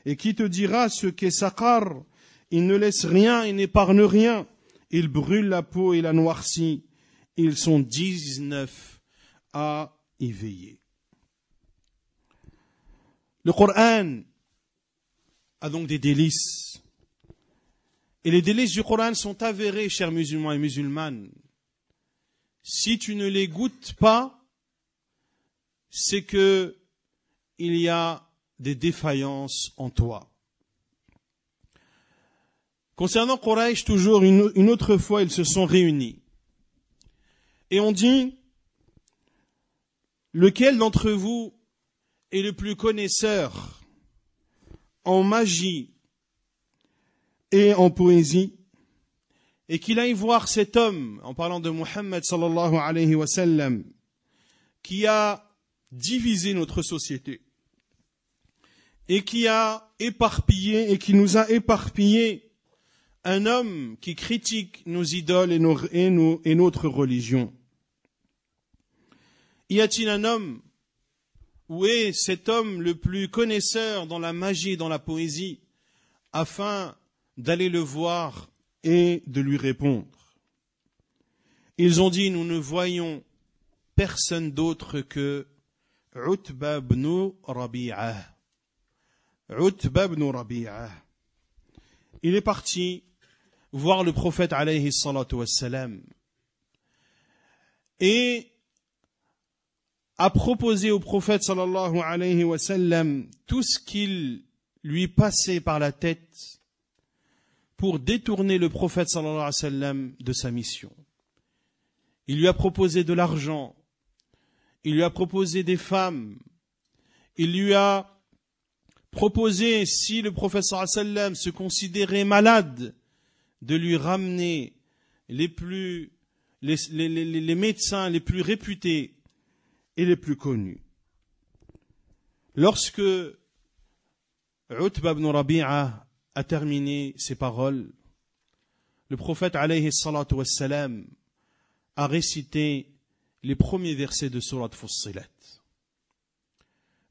S1: Et qui te dira ce qu'est Saqar? Il ne laisse rien et n'épargne rien. Il brûle la peau et la noircit. Ils sont 19 à y veiller. Le Coran a donc des délices. Et les délices du Coran sont avérés, chers musulmans et musulmanes. Si tu ne les goûtes pas, c'est que il y a des défaillances en toi. Concernant Quraysh, toujours une autre fois, ils se sont réunis. Et on dit, lequel d'entre vous est le plus connaisseur en magie et en poésie, et qu'il aille voir cet homme, en parlant de Muhammad sallallahu alayhi wa sallam, qui a divisé notre société, et qui a éparpillé, et qui nous a éparpillé, un homme qui critique nos idoles et notre religion. Y a-t-il un homme, où est cet homme le plus connaisseur dans la magie, dans la poésie, afin d'aller le voir et de lui répondre? Ils ont dit, nous ne voyons personne d'autre que Utba ibn Rabi'ah. Utba ibn Rabi'ah. Il est parti voir le prophète alayhi salatu wassalam et a proposé au prophète sallallahu alayhi wa sallam tout ce qu'il lui passait par la tête pour détourner le prophète sallallahu alayhi wa sallam de sa mission. Il lui a proposé de l'argent, il lui a proposé des femmes, il lui a proposé, si le prophète sallallahu alayhi wa sallam se considérait malade, de lui ramener les médecins les plus réputés et les plus connus. Lorsque Utba ibn Rabi'a a terminé ses paroles, le prophète alayhi salatu wassalam a récité les premiers versets de Surat Fussilat,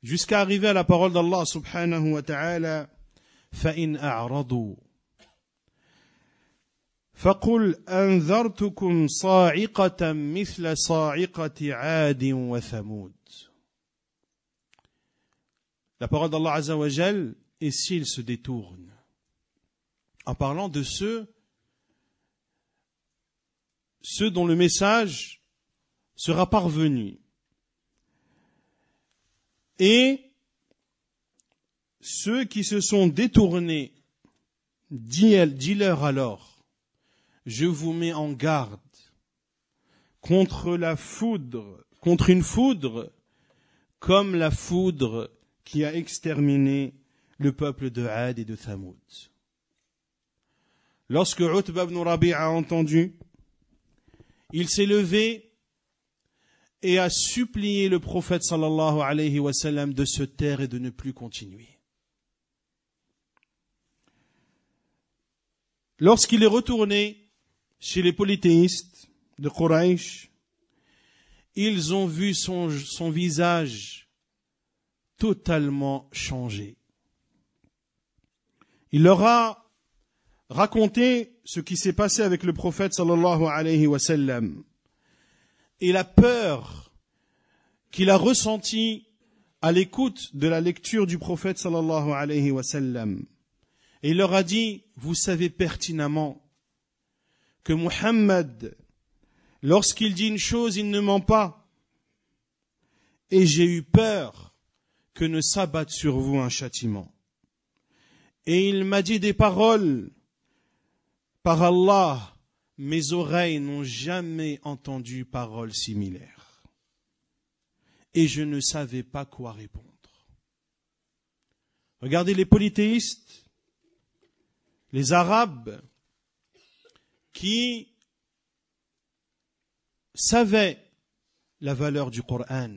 S1: jusqu'à arriver à la parole d'Allah subhanahu wa ta'ala, فَإِنْ أَعْرَضُوا فقل أنذرتكم صاعقة مثل صاعقة عاد وثمود. La parole d'Allah Azza wa Jal, et s'ils se détournent, en parlant de ceux dont le message sera parvenu, Et ceux qui se sont détournés, dis-leur alors, je vous mets en garde contre une foudre comme la foudre qui a exterminé le peuple de Ad et de Thamoud. Lorsque Utba ibn Rabi'a a entendu, il s'est levé et a supplié le prophète sallallahu alayhi wa sallam de se taire et de ne plus continuer. Lorsqu'il est retourné chez les polythéistes de Quraysh, ils ont vu son visage totalement changé. Il leur a raconté ce qui s'est passé avec le prophète sallallahu alayhi wa sallam et la peur qu'il a ressentie à l'écoute de la lecture du prophète sallallahu alayhi wa sallam. Et il leur a dit, vous savez pertinemment que Muhammad, lorsqu'il dit une chose, il ne ment pas. Et j'ai eu peur que ne s'abatte sur vous un châtiment. Et il m'a dit des paroles, par Allah, mes oreilles n'ont jamais entendu parole similaire. Et je ne savais pas quoi répondre. Regardez les polythéistes, les Arabes, qui savaient la valeur du Coran,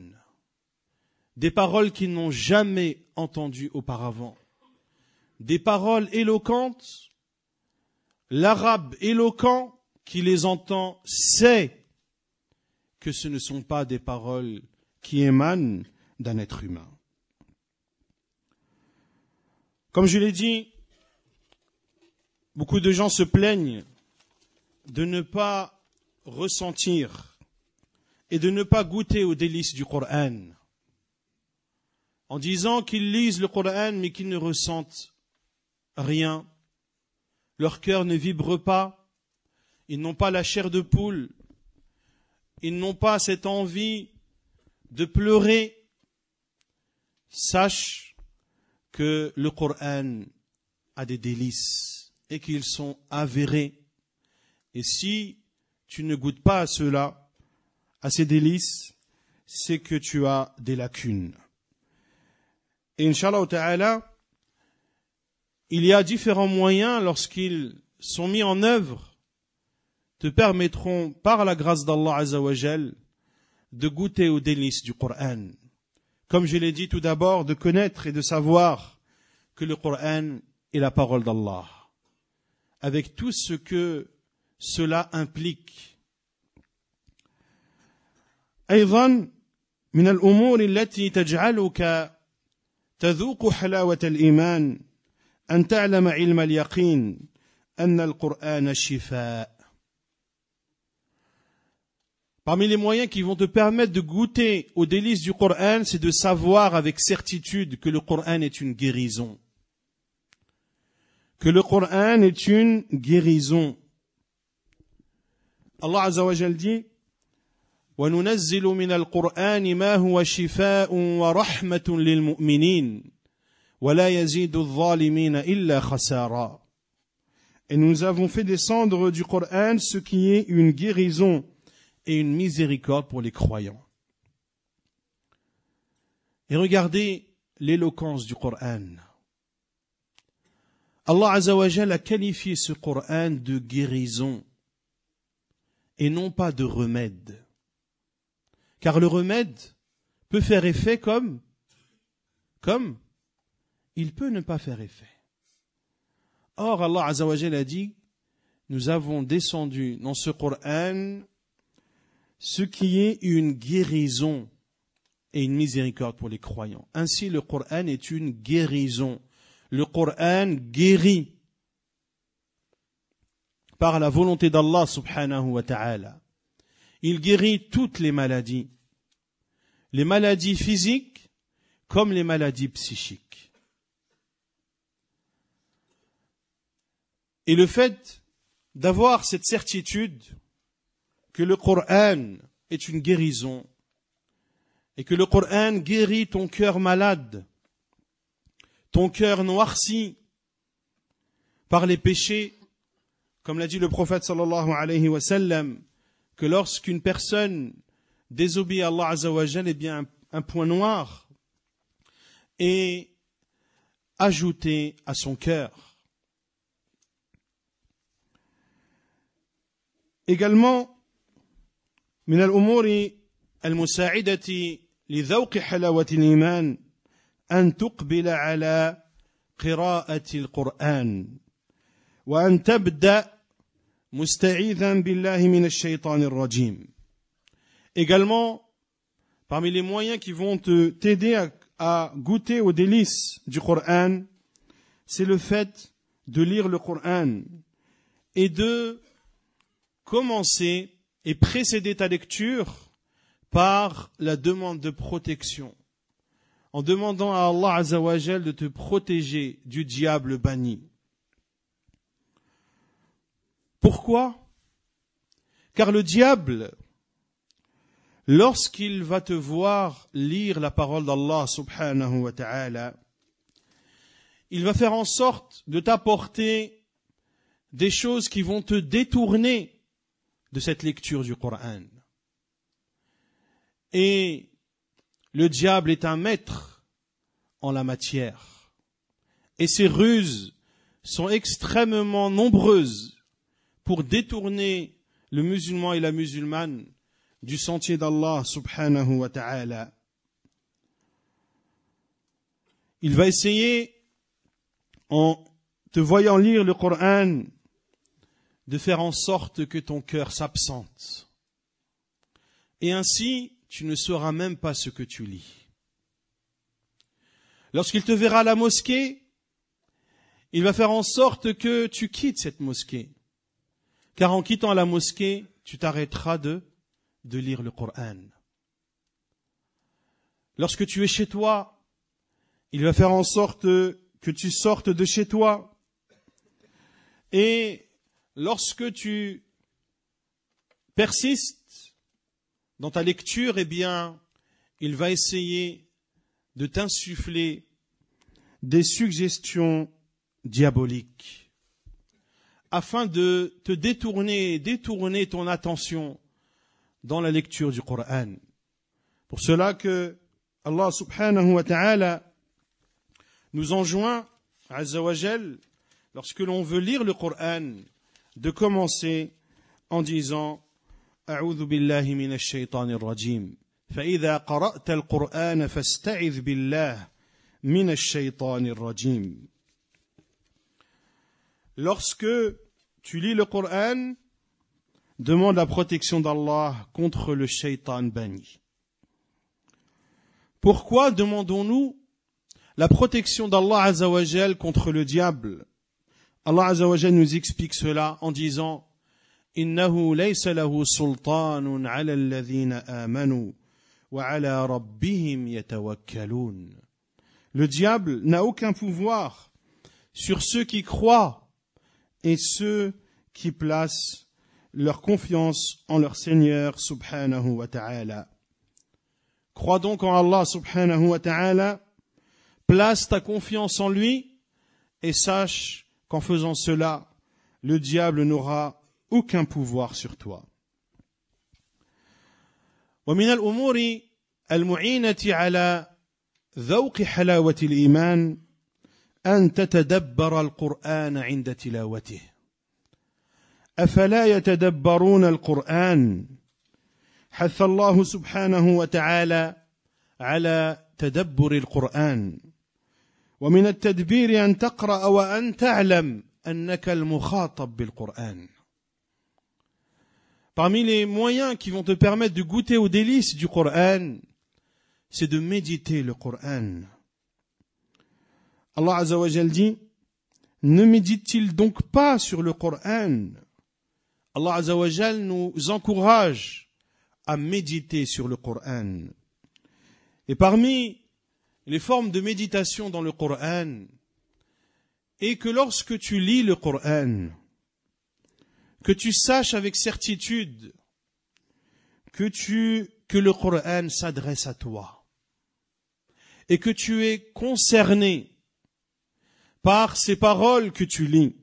S1: des paroles qu'ils n'ont jamais entendues auparavant, des paroles éloquentes. L'arabe éloquent qui les entend sait que ce ne sont pas des paroles qui émanent d'un être humain. Comme je l'ai dit, beaucoup de gens se plaignent de ne pas ressentir et de ne pas goûter aux délices du Coran, en disant qu'ils lisent le Coran mais qu'ils ne ressentent rien. Leur cœur ne vibre pas, ils n'ont pas la chair de poule, ils n'ont pas cette envie de pleurer. Sache que le Coran a des délices et qu'ils sont avérés. Et si tu ne goûtes pas à cela, à ces délices, c'est que tu as des lacunes. Et Inch'Allah Ta'ala, il y a différents moyens, lorsqu'ils sont mis en œuvre, te permettront, par la grâce d'Allah Azza wa Jal, de goûter aux délices du Coran. Comme je l'ai dit tout d'abord, de connaître et de savoir que le Coran est la parole d'Allah, avec tout ce que cela implique. أيضا من الأمور التي تجعلك تذوق حلاوة الإيمان أن تعلم علم اليقين أن القرآن شفاء. Parmi les moyens qui vont te permettre de goûter aux délices du Coran, c'est de savoir avec certitude que le Coran est une guérison. Que le Coran est une guérison. Allah Azza wa Jal dit وَنُنَزِّلُ مِنَ الْقُرْآنِ مَا هُوَ شِفَاءٌ وَرَحْمَةٌ لِلْمُؤْمِنِينَ وَلَا يَزِيدُ الظَّالِمِينَ إِلَّا خَسَارًا. Et nous avons fait descendre du Coran ce qui est une guérison et une miséricorde pour les croyants. Et regardez l'éloquence du Coran. Allah Azza wa Jal a qualifié ce Coran de guérison et non pas de remède. Car le remède peut faire effet comme il peut ne pas faire effet. Or, Allah Azza wa Jal a dit, nous avons descendu dans ce Coran ce qui est une guérison et une miséricorde pour les croyants. Ainsi, le Coran est une guérison. Le Coran guérit par la volonté d'Allah subhanahu wa ta'ala. Il guérit toutes les maladies physiques comme les maladies psychiques. Et le fait d'avoir cette certitude que le Coran est une guérison et que le Coran guérit ton cœur malade, ton cœur noirci par les péchés, comme l'a dit le prophète sallallahu alayhi wa sallam, que lorsqu'une personne désobéit à Allah azza wa jal, eh bien un point noir est ajouté à son cœur. Également, من الأمور المساعدة لذوق حلاوة الإيمان أن تقبل على قراءة القرآن وأن تبدأ مستعيذا بالله من الشيطان الرجيم. Également, parmi les moyens qui vont t'aider à goûter aux délices du Coran, c'est le fait de lire le Coran et de commencer et précéder ta lecture par la demande de protection, en demandant à Allah Azza wa Jal de te protéger du diable banni. Pourquoi? Car le diable, lorsqu'il va te voir lire la parole d'Allah subhanahu wa ta'ala, il va faire en sorte de t'apporter des choses qui vont te détourner de cette lecture du Coran. Et le diable est un maître en la matière. Et ses ruses sont extrêmement nombreuses pour détourner le musulman et la musulmane du sentier d'Allah subhanahu wa ta'ala. Il va essayer, en te voyant lire le Coran, de faire en sorte que ton cœur s'absente. Et ainsi, tu ne sauras même pas ce que tu lis. Lorsqu'il te verra à la mosquée, il va faire en sorte que tu quittes cette mosquée. Car en quittant la mosquée, tu t'arrêteras de lire le Coran. Lorsque tu es chez toi, il va faire en sorte que tu sortes de chez toi. Et lorsque tu persistes dans ta lecture, eh bien, il va essayer de t'insuffler des suggestions diaboliques afin de te détourner ton attention dans la lecture du Coran. Pour cela que Allah subhanahu wa ta'ala nous enjoint, azza wa jal, lorsque l'on veut lire le Coran, de commencer en disant أعوذ بالله من الشيطان الرجيم فإذا قرأت القرآن فاستعذ بالله من الشيطان الرجيم. Lorsque tu lis le Coran, demande la protection d'Allah contre le shaitan banni. Pourquoi demandons-nous la protection d'Allah Azza wa Jal contre le diable? Allah Azza wa Jal nous explique cela en disant إنه ليس له سلطان على الذين آمنوا وعلى ربهم يتوكلون. Le diable n'a aucun pouvoir sur ceux qui croient et ceux qui placent leur confiance en leur Seigneur subhanahu wa ta'ala. Crois donc en Allah subhanahu wa ta'ala, place ta confiance en lui et sache qu'en faisant cela, le diable n'aura aucun pouvoir sur toi. ومن الأمور المعينة على ذوق حلاوة الإيمان أن تتدبر القرآن عند تلاوته. أفلا يتدبرون القرآن؟ حث الله سبحانه وتعالى على تدبر القرآن. ومن التدبير أن تقرأ وأن تعلم أنك المخاطب بالقرآن. Parmi les moyens qui vont te permettre de goûter aux délices du Coran, c'est de méditer le Coran. Allah Azza wa Jal dit, ne médite-t-il donc pas sur le Coran? Allah Azza wa Jal nous encourage à méditer sur le Coran. Et parmi les formes de méditation dans le Coran, est que lorsque tu lis le Coran, que tu saches avec certitude que que le Coran s'adresse à toi et que tu es concerné par ces paroles que tu lis.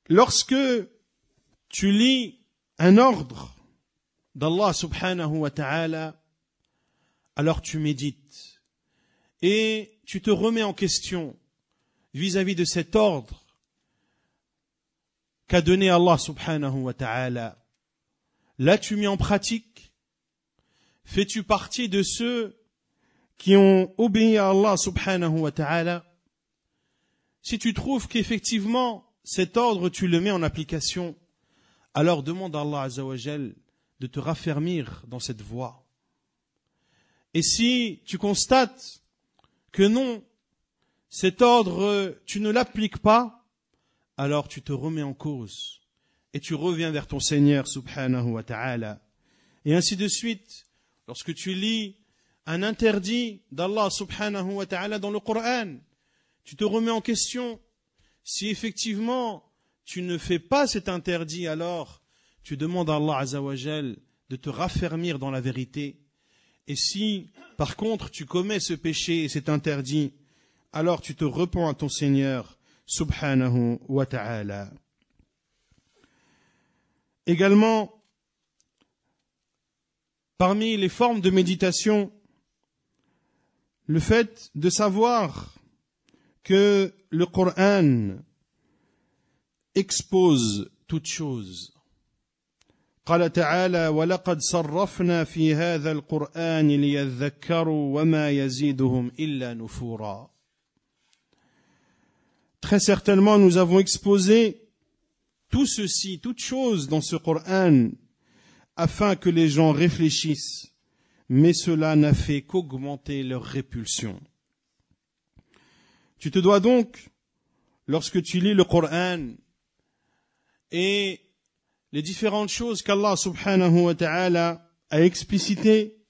S1: Lorsque tu lis un ordre d'Allah subhanahu wa ta'ala, alors tu médites et tu te remets en question vis-à-vis de cet ordre qu'a donné Allah subhanahu wa ta'ala. L'as-tu mis en pratique? Fais-tu partie de ceux qui ont obéi à Allah subhanahu wa ta'ala? Si tu trouves qu'effectivement cet ordre tu le mets en application, alors demande à Allah azza wa jal de te raffermir dans cette voie. Et si tu constates que non, cet ordre tu ne l'appliques pas, alors tu te remets en cause et tu reviens vers ton Seigneur subhanahu wa ta'ala. Et ainsi de suite, lorsque tu lis un interdit d'Allah subhanahu wa ta'ala dans le Coran, tu te remets en question. Si effectivement tu ne fais pas cet interdit, alors tu demandes à Allah azza wa jal de te raffermir dans la vérité. Et si par contre tu commets ce péché et cet interdit, alors tu te repens à ton Seigneur subhanahu wa ta'ala. Également, parmi les formes de méditation, le fait de savoir que le Coran expose toute chose. قال تعالى ولقد صرفنا في هذا القرآن ليذكروا وما يزيدهم إلا نفورا. Très certainement, nous avons exposé tout ceci, toute chose dans ce Coran, afin que les gens réfléchissent, mais cela n'a fait qu'augmenter leur répulsion. Tu te dois donc, lorsque tu lis le Coran et les différentes choses qu'Allah subhanahu wa ta'ala a explicitées,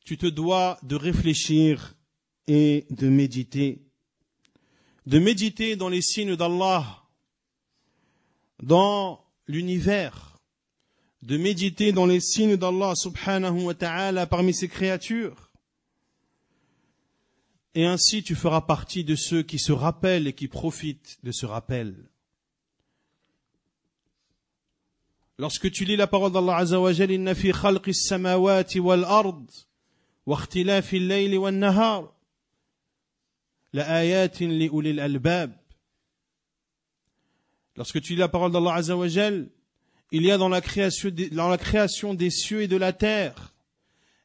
S1: tu te dois de réfléchir et de méditer. De méditer dans les signes d'Allah, dans l'univers, de méditer dans les signes d'Allah subhanahu wa ta'ala parmi ses créatures. Et ainsi tu feras partie de ceux qui se rappellent et qui profitent de ce rappel. Lorsque tu lis la parole d'Allah azza wa jalla, inna fi khalqis samawati wal ard wa ikhtilafi al-layli wan nahar la ayatin li ulil albab. Lorsque tu lis la parole d'Allah azza wa jalla, il y a dans la création des cieux et de la terre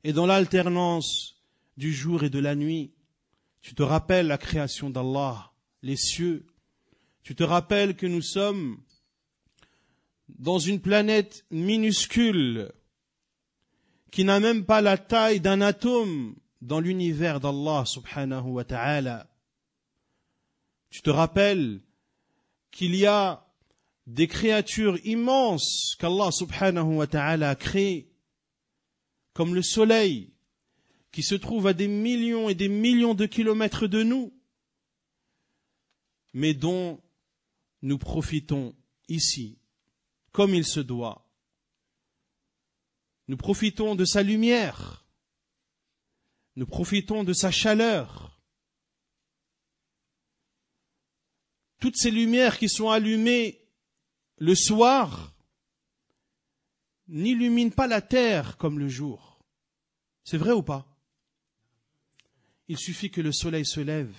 S1: et dans l'alternance du jour et de la nuit. Tu te rappelles la création d'Allah, les cieux. Tu te rappelles que nous sommes dans une planète minuscule qui n'a même pas la taille d'un atome dans l'univers d'Allah subhanahu wa ta'ala. Tu te rappelles qu'il y a des créatures immenses qu'Allah subhanahu wa ta'ala a créées, comme le soleil, qui se trouve à des millions et des millions de kilomètres de nous, mais dont nous profitons ici, comme il se doit. Nous profitons de sa lumière, nous profitons de sa chaleur. Toutes ces lumières qui sont allumées le soir n'illuminent pas la terre comme le jour. C'est vrai ou pas? Il suffit que le soleil se lève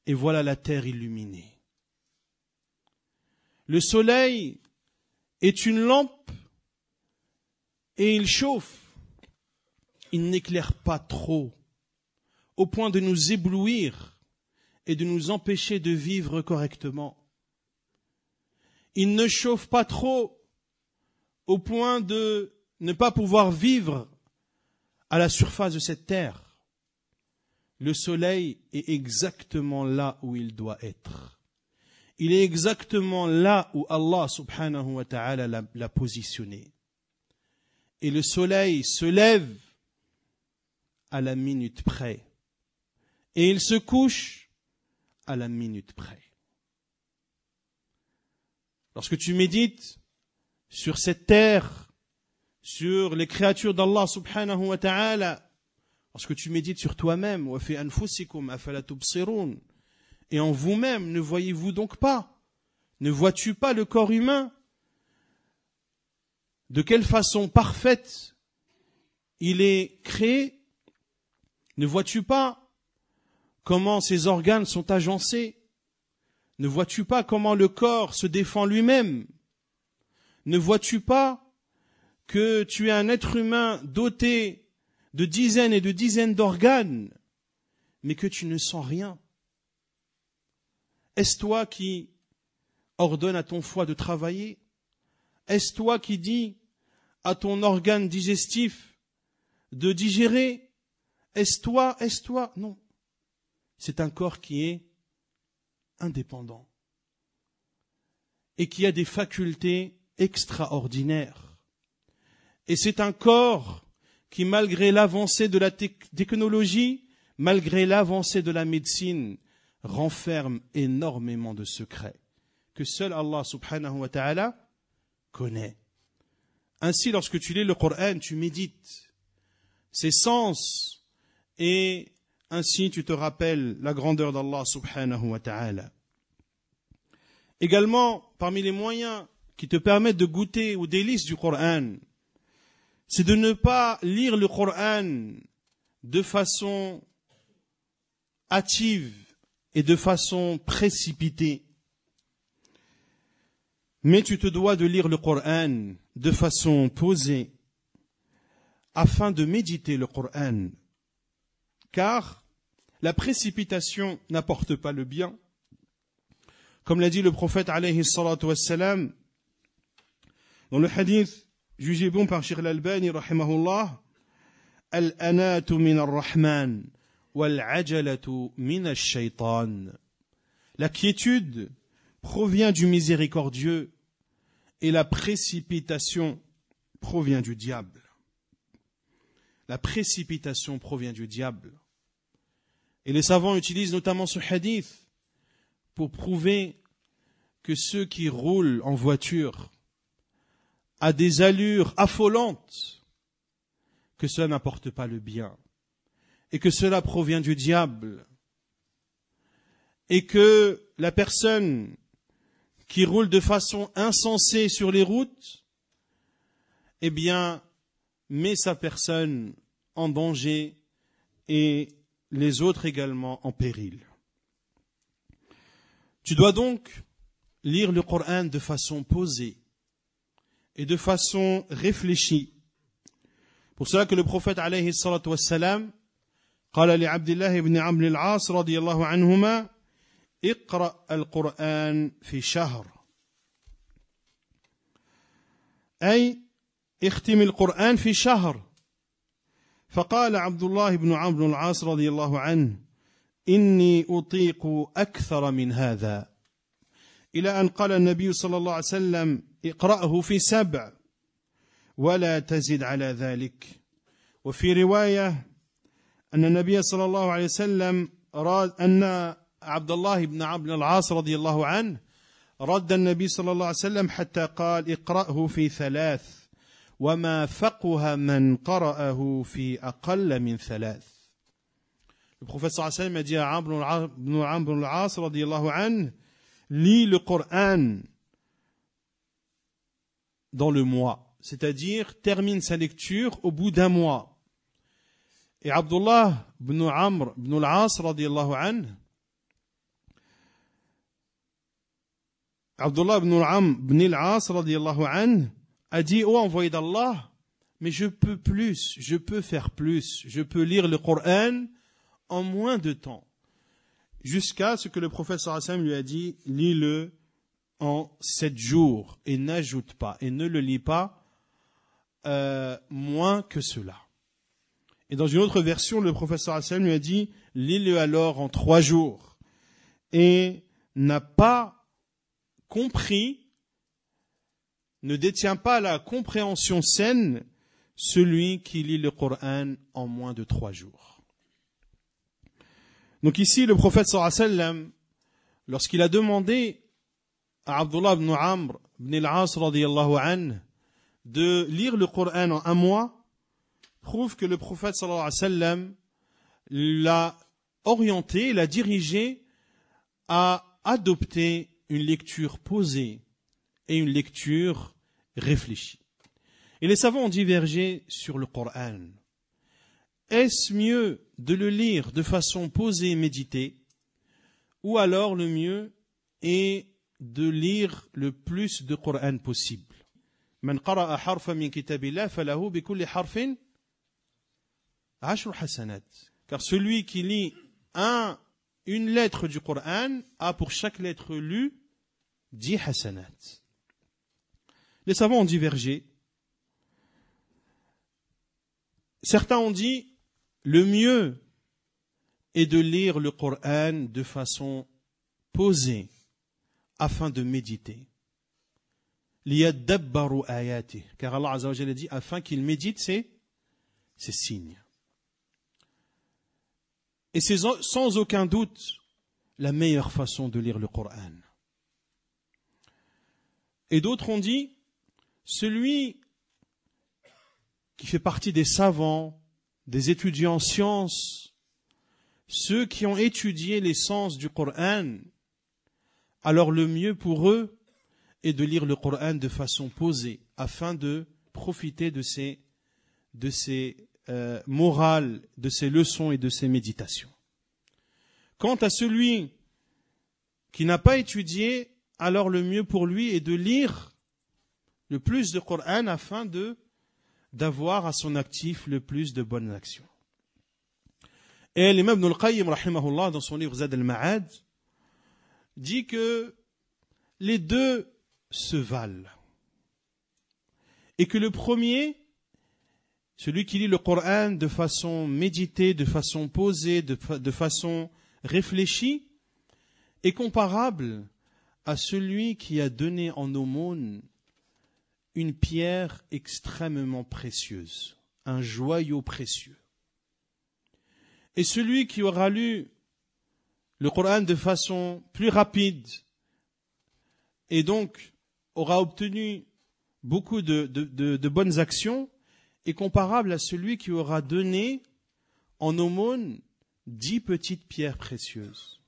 S1: et voilà la terre illuminée. Le soleil est une lampe et il chauffe. Il n'éclaire pas trop au point de nous éblouir et de nous empêcher de vivre correctement. Il ne chauffe pas trop au point de ne pas pouvoir vivre à la surface de cette terre. Le soleil est exactement là où il doit être. Il est exactement là où Allah subhanahu wa ta'ala l'a positionné. Et le soleil se lève à la minute près. Et il se couche à la minute près. Lorsque tu médites, sur cette terre, sur les créatures d'Allah subhanahu wa ta'ala, lorsque tu médites sur toi-même, wa fi anfusikum afala tubsirun, et en vous-même, ne voyez-vous donc pas? Ne vois-tu pas le corps humain? De quelle façon parfaite il est créé? Ne vois-tu pas comment ses organes sont agencés? Ne vois-tu pas comment le corps se défend lui-même? Ne vois-tu pas que tu es un être humain doté de dizaines et de dizaines d'organes, mais que tu ne sens rien? Est-ce toi qui ordonne à ton foie de travailler? Est-ce toi qui dis à ton organe digestif de digérer? Est-ce toi? Non. C'est un corps qui est indépendant et qui a des facultés extraordinaires. Et c'est un corps qui, malgré l'avancée de la technologie, malgré l'avancée de la médecine, renferme énormément de secrets que seul Allah subhanahu wa ta'ala connaît. Ainsi, lorsque tu lis le Coran, tu médites ses sens et ainsi tu te rappelles la grandeur d'Allah subhanahu wa ta'ala. Également, parmi les moyens qui te permettent de goûter aux délices du Coran, c'est de ne pas lire le Coran de façon hâtive et de façon précipitée. Mais tu te dois de lire le Coran de façon posée afin de méditer le Coran. Car la précipitation n'apporte pas le bien. Comme l'a dit le prophète alayhi salatu wassalam dans le hadith jugé bon par Cheikh al-Albani rahimahullah, al-anatu min ar-Rahman wal-ajalatu min ash-shaytan. La quiétude provient du miséricordieux et la précipitation provient du diable. La précipitation provient du diable. Et les savants utilisent notamment ce hadith pour prouver que ceux qui roulent en voiture à des allures affolantes, que cela n'apporte pas le bien et que cela provient du diable et que la personne qui roule de façon insensée sur les routes, eh bien, met sa personne en danger et les autres également en péril. Tu dois donc lire le Coran de façon posée et de façon réfléchie. Pour cela que le prophète alayhi salatu wassalam قال لعبد الله بن عمرو العاص رضي الله عنهما اقرأ القرآن في شهر أي اختم القرآن في شهر. فقال عبد الله بن عمرو العاص رضي الله عنه إني أطيق أكثر من هذا، إلى أن قال النبي صلى الله عليه وسلم اقرأه في 7 ولا تزد على ذلك. وفي رواية أن النبي صلى الله عليه وسلم أن عبد الله بن عمرو العاص رضي الله عنه رد النبي صلى الله عليه وسلم حتى قال اقرأه في 3 وما فقه من قرأه في أقل من 3. Le prophète sallallahu alayhi wa sallam a dit à Amr ibn Amr al-As radiyallahu anhu, lis le Coran dans le mois, c'est-à-dire termine sa lecture au bout d'un mois. Et Abdullah ibn Amr ibn al-As radiyallahu anhu, Abdullah ibn Amr ibn al-As radiyallahu anhu a dit, ô envoyé d'Allah, mais je peux plus, je peux faire plus, je peux lire le Coran en moins de temps. Jusqu'à ce que le prophète sallallahu alayhi wa sallam lui a dit, lis-le en 7 jours et n'ajoute pas, et ne le lis pas moins que cela. Et dans une autre version, le prophète sallallahu alayhi wa sallam lui a dit, lis-le alors en 3 jours. Et n'a pas compris, ne détient pas la compréhension saine, celui qui lit le Coran en moins de 3 jours. Donc ici, le prophète sallallahu alayhi wa sallam, lorsqu'il a demandé à Abdullah ibn Amr ibn al-As radiyallahu anhu de lire le Coran en un mois prouve que le prophète sallallahu alayhi wa sallam l'a orienté, l'a dirigé à adopter une lecture posée et une lecture réfléchie. Et les savants ont divergé sur le Coran. Est-ce mieux de le lire de façon posée et méditée, ou alors le mieux est de lire le plus de Coran possible? من قرأ حرفا من كتاب الله فله بكل حرف 10 حسنات. Car celui qui lit une lettre du Coran a pour chaque lettre lue 10 hasanat. Les savants ont divergé. Certains ont dit le mieux est de lire le Coran de façon posée afin de méditer. لِيَدَّبَّرُوا آيَاتِهِ. Car Allah Azza wa Jalla dit afin qu'il médite ces signes. Et c'est sans aucun doute la meilleure façon de lire le Coran. Et d'autres ont dit celui qui fait partie des savants, des étudiants en sciences, ceux qui ont étudié les sens du Coran, alors le mieux pour eux est de lire le Coran de façon posée, afin de profiter de ces morales, de ces leçons et de ces méditations. Quant à celui qui n'a pas étudié, alors le mieux pour lui est de lire le plus de Coran afin d'avoir à son actif le plus de bonnes actions. Et l'imam Ibn al-Qayyim, rahimahullah, dans son livre Zad al-Ma'ad, dit que les deux se valent. Et que le premier, celui qui lit le Coran de façon méditée, de façon posée, de façon réfléchie, est comparable à celui qui a donné en aumône une pierre extrêmement précieuse, un joyau précieux. Et celui qui aura lu le Coran de façon plus rapide et donc aura obtenu beaucoup de bonnes actions est comparable à celui qui aura donné en aumône 10 petites pierres précieuses.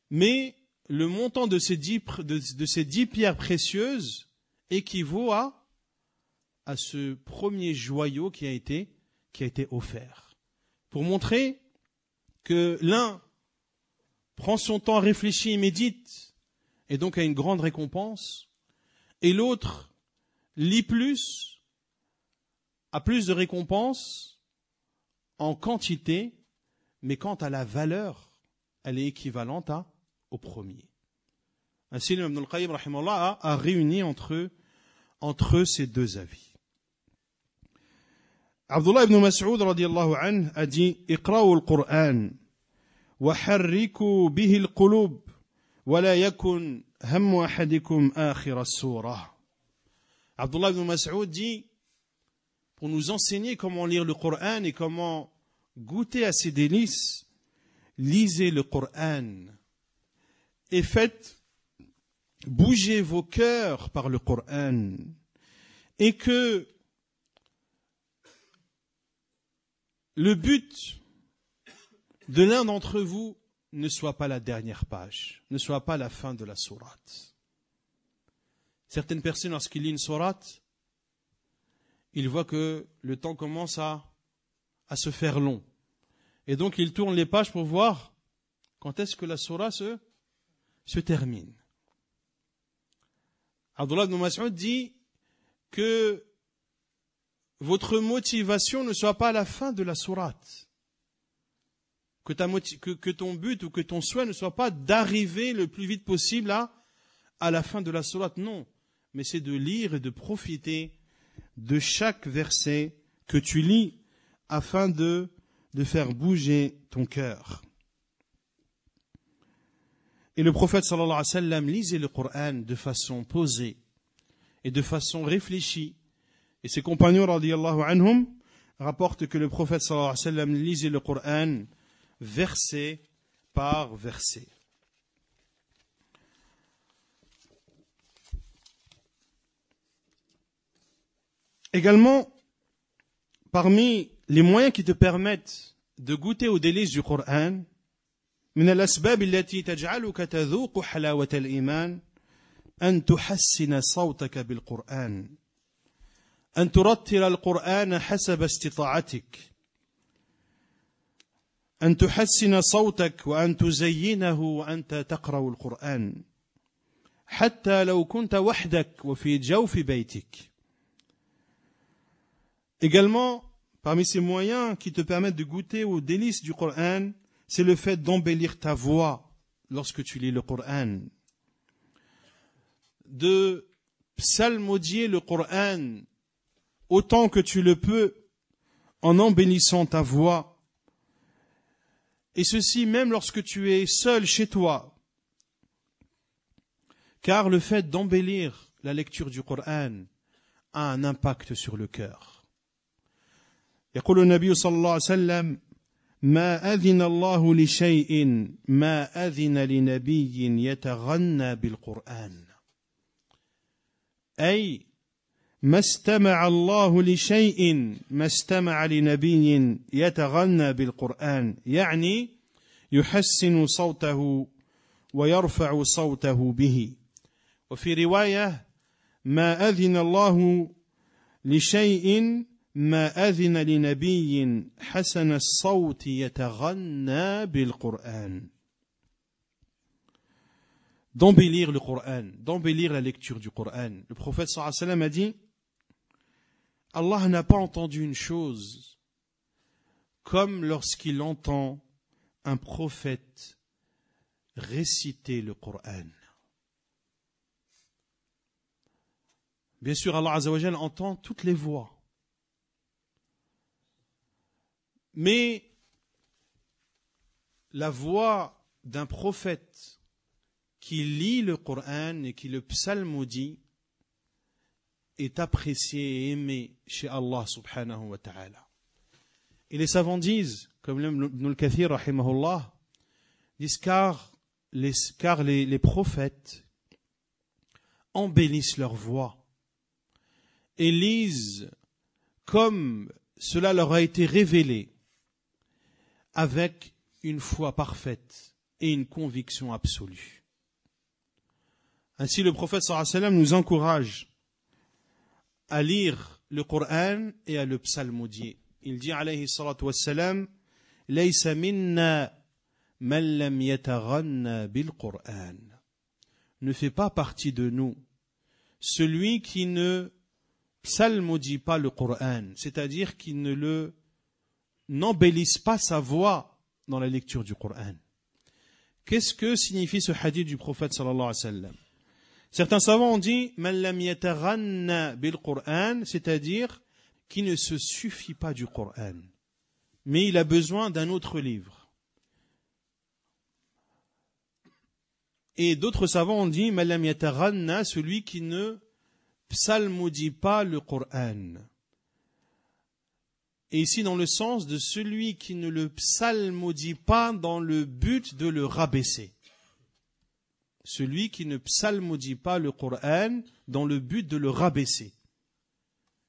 S1: Mais le montant de ces 10 pierres précieuses équivaut à ce premier joyau qui a été offert. Pour montrer que l'un prend son temps, réfléchit et médite, et donc a une grande récompense, et l'autre lit plus, a plus de récompense en quantité, mais quant à la valeur, elle est équivalente au premier. Ainsi, l'imam Ibn al-Qayyim rahimahullah a réuni entre ces deux avis. Abdullah ibn Mas'ud radiyallahu anhu a dit Iqra'u al-Qur'an wa harriku bihi al-qulub wa la yakun hammu ahadikum akhir as-surah. Abdullah ibn Mas'ud dit pour nous enseigner comment lire le Coran et comment goûter à ses délices, lisez le Coran et faites bouger vos cœurs par le Coran, et que le but de l'un d'entre vous ne soit pas la dernière page, ne soit pas la fin de la sourate. Certaines personnes, lorsqu'ils lisent une sourate, ils voient que le temps commence à se faire long. Et donc ils tournent les pages pour voir quand est-ce que la sourate se termine. Abdullah ibn Mas'ud dit que votre motivation ne soit pas à la fin de la sourate. Que ton but ou que ton souhait ne soit pas d'arriver le plus vite possible à la fin de la sourate. Non, mais c'est de lire et de profiter de chaque verset que tu lis afin de faire bouger ton cœur. Et le prophète sallallahu alayhi wa sallam lisait le Coran de façon posée et de façon réfléchie. Et ses compagnons radiyallahu anhum rapportent que le prophète sallallahu alayhi wa sallam lisait le Coran verset par verset. Également, parmi les moyens qui te permettent de goûter aux délices du Coran, من الأسباب التي تجعلك تذوق حلاوة الإيمان أن تحسن صوتك بالقرآن أن ترتل القرآن حسب استطاعتك أن تحسن صوتك وأن تزينه وأنت تقرأ القرآن حتى لو كنت وحدك وفي جوف بيتك. Également, parmi ces moyens qui te permettent de goûter aux délices du Coran, c'est le fait d'embellir ta voix lorsque tu lis le Coran, de psalmodier le Coran autant que tu le peux en embellissant ta voix, et ceci même lorsque tu es seul chez toi, car le fait d'embellir la lecture du Coran a un impact sur le cœur. يقول النبي صلى الله عليه وسلم ما أذن الله لشيء ما أذن لنبي يتغنى بالقرآن أي ما استمع الله لشيء ما استمع لنبي يتغنى بالقرآن يعني يحسن صوته ويرفع صوته به. وفي رواية ما أذن الله لشيء ما أذن لنبي حسن الصوت يتغنى بالقرآن. D'embellir le Coran, d'embellir la lecture du Coran. Le prophète sallallahu alayhi wa sallam a dit, Allah n'a pas entendu une chose comme lorsqu'il entend un prophète réciter le Coran. Bien sûr, Allah Azza wa Jal entend toutes les voix. Mais la voix d'un prophète qui lit le Coran et qui le psalmodie est appréciée et aimée chez Allah subhanahu wa ta'ala. Et les savants disent, comme Ibn al-Kathir rahimahullah, disent car les prophètes embellissent leur voix et lisent comme cela leur a été révélé, avec une foi parfaite et une conviction absolue. Ainsi, le prophète sallallahu alayhi wa sallam nous encourage à lire le Coran et à le psalmodier. Il dit alayhi salatu wassalam, laysa minna man lam yataghanna bil Qur'an. Ne fait pas partie de nous celui qui ne psalmodie pas le Coran, c'est-à-dire qui n'embellisse pas sa voix dans la lecture du Coran. Qu'est-ce que signifie ce hadith du prophète sallallahu alayhi wa sallam? Certains savants ont dit man lam yataghanna bil Qur'an, c'est-à-dire qui ne se suffit pas du Coran, mais il a besoin d'un autre livre. Et d'autres savants ont dit man lam yataghanna, celui qui ne psalmodie pas le Coran. Et ici dans le sens de celui qui ne le psalmodie pas dans le but de le rabaisser. Celui qui ne psalmodie pas le Coran dans le but de le rabaisser.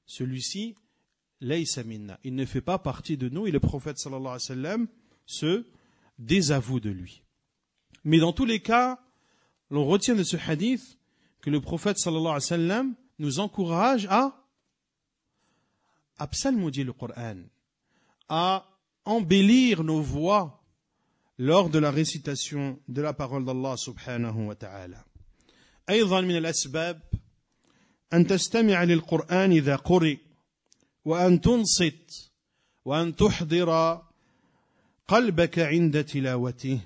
S1: Celui-ci, laysa minna, il ne fait pas partie de nous, et le prophète sallallahu alayhi wa sallam se désavoue de lui. Mais dans tous les cas, l'on retient de ce hadith que le prophète sallallahu alayhi wa sallam nous encourage à psalmodier le Coran, à embellir nos voix lors de la récitation de la parole d'Allah subhanahu wa ta'ala. أيضا من الأسباب أن تستمع للقرآن إذا قرئ وأن تنصت وأن تحضر قلبك عند تلاوته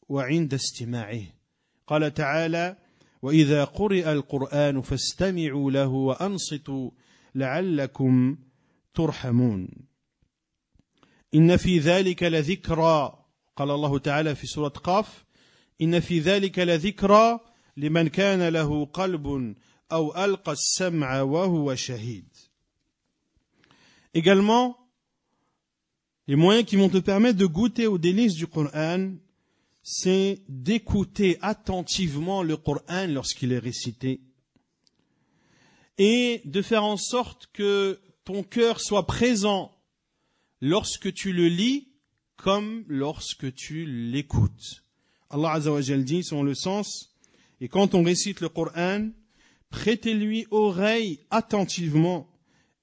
S1: وعند استماعه. قال تعالى وإذا قرئ القرآن فاستمعوا له وأنصتوا لعلكم ترحمون. إن في ذلك لذكرى قال الله تعالى في سورة قاف إن في ذلك لذكرى لمن كان له قلب أو ألقى السمع وهو شهيد. Également, les moyens qui vont te permettre de goûter aux délices du Coran, c'est d'écouter attentivement le Coran lorsqu'il est récité et de faire en sorte que ton cœur soit présent lorsque tu le lis comme lorsque tu l'écoutes. Allah Azza wa Jal dit, selon le sens, et quand on récite le Coran, prêtez-lui oreille attentivement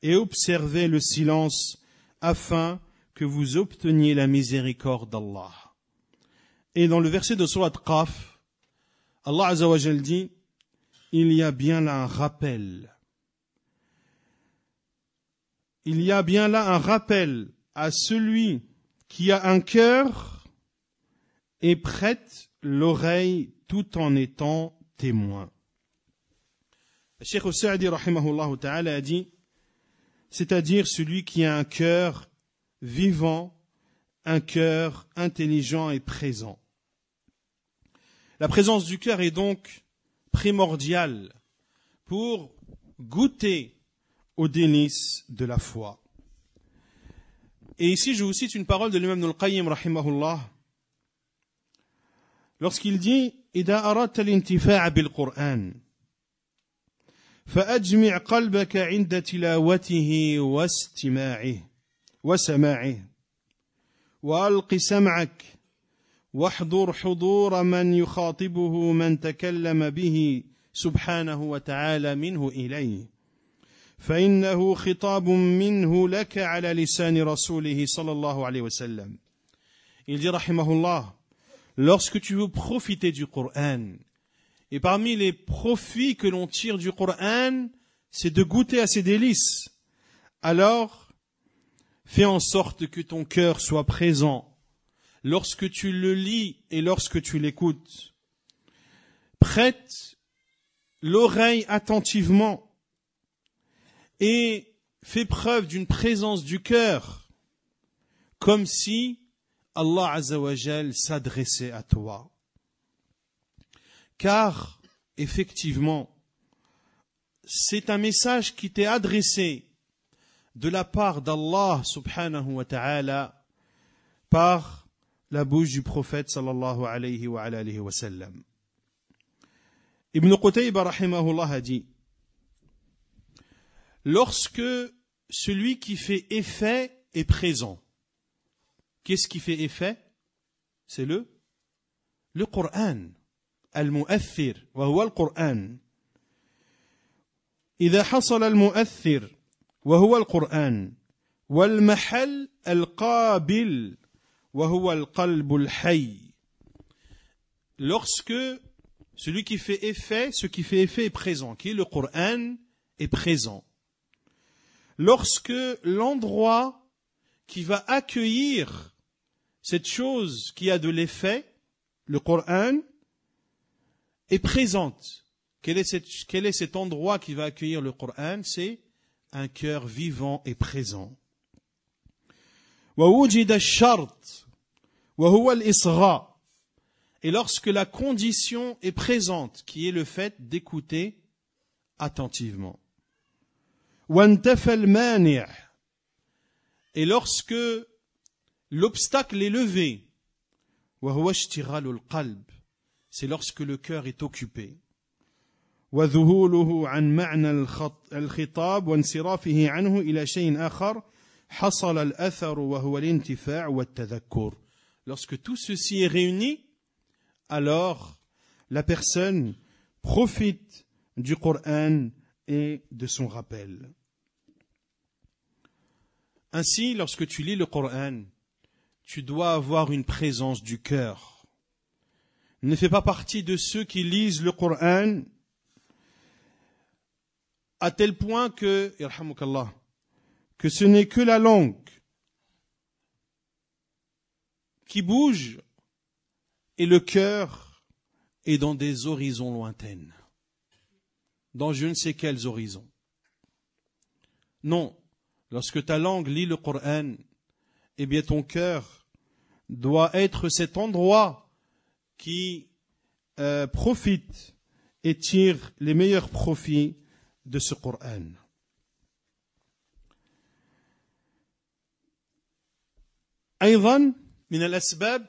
S1: et observez le silence afin que vous obteniez la miséricorde d'Allah. Et dans le verset de Surat Qaf, Allah Azza wa Jal dit, il y a bien là un rappel. Il y a bien là un rappel à celui qui a un cœur et prête l'oreille tout en étant témoin. Le Cheikh Sa'di rahimahullah ta'ala a dit, c'est-à-dire celui qui a un cœur vivant, un cœur intelligent et présent. La présence du cœur est donc primordiale pour goûter aux délices de la foi. Et ici, je vous cite une parole de l'imam Ibn al-Qayyim rahimahullah, lorsqu'il dit إذا أردت الانتفاع بالقرآن فأجمع قلبك عند تلاوته وسماعه وألق سمعك واحضر حضور من يخاطبه من تكلم به سبحانه وتعالى منه إليه فإنه خطاب منه لك على لسان رسوله صلى الله عليه وسلم. Il dit rahimahullah, lorsque tu veux profiter du Coran, et parmi les profits que l'on tire du Coran, c'est de goûter à ses délices, alors fais en sorte que ton cœur soit présent lorsque tu le lis et lorsque tu l'écoutes. Prête l'oreille attentivement et fais preuve d'une présence du cœur, comme si Allah Azza wa Jal s'adressait à toi. Car, effectivement, c'est un message qui t'est adressé de la part d'Allah subhanahu wa ta'ala par la bouche du prophète sallallahu alayhi wa sallam. Ibn Qutayba rahimahullah a dit, lorsque celui qui fait effet est présent, qu'est-ce qui fait effet? C'est le Coran. Al-Mu'athir, wa huwa al-Quran. إذا حصل المؤثر وهو القرآن والمحل القابل وهو القلب الحي. Lorsque celui qui fait effet, ce qui fait effet est présent, qui est le Coran, est présent. Lorsque l'endroit qui va accueillir cette chose qui a de l'effet, le Coran, est présente. Quel est cet endroit qui va accueillir le Coran? C'est un cœur vivant et présent. وَوُجِدَ الشَّرْطِ وَهُوَ الْإِصْغَاء. Et lorsque la condition est présente, qui est le fait d'écouter attentivement. وَانْتَفَى الْمَانِعِ. Et lorsque l'obstacle est levé, وَهُوَ اشْتِغَالُ الْقَلْبِ. C'est lorsque le cœur est occupé. وذهوله عن معنى الخطاب وانصرافه عنه إلى شيء آخر حصل الأثر وهو الانتفاع والتذكر. Lorsque tout ceci est réuni, alors la personne profite du Coran et de son rappel. Ainsi, lorsque tu lis le Coran, tu dois avoir une présence du cœur. Ne fais pas partie de ceux qui lisent le Coran à tel point que, yarhamukallah, que ce n'est que la langue qui bouge et le cœur est dans des horizons lointaines, dans je ne sais quels horizons. Non, lorsque ta langue lit le Coran, eh bien ton cœur doit être cet endroit qui profite et tire les meilleurs profits de ce Coran. أيضا من الأسباب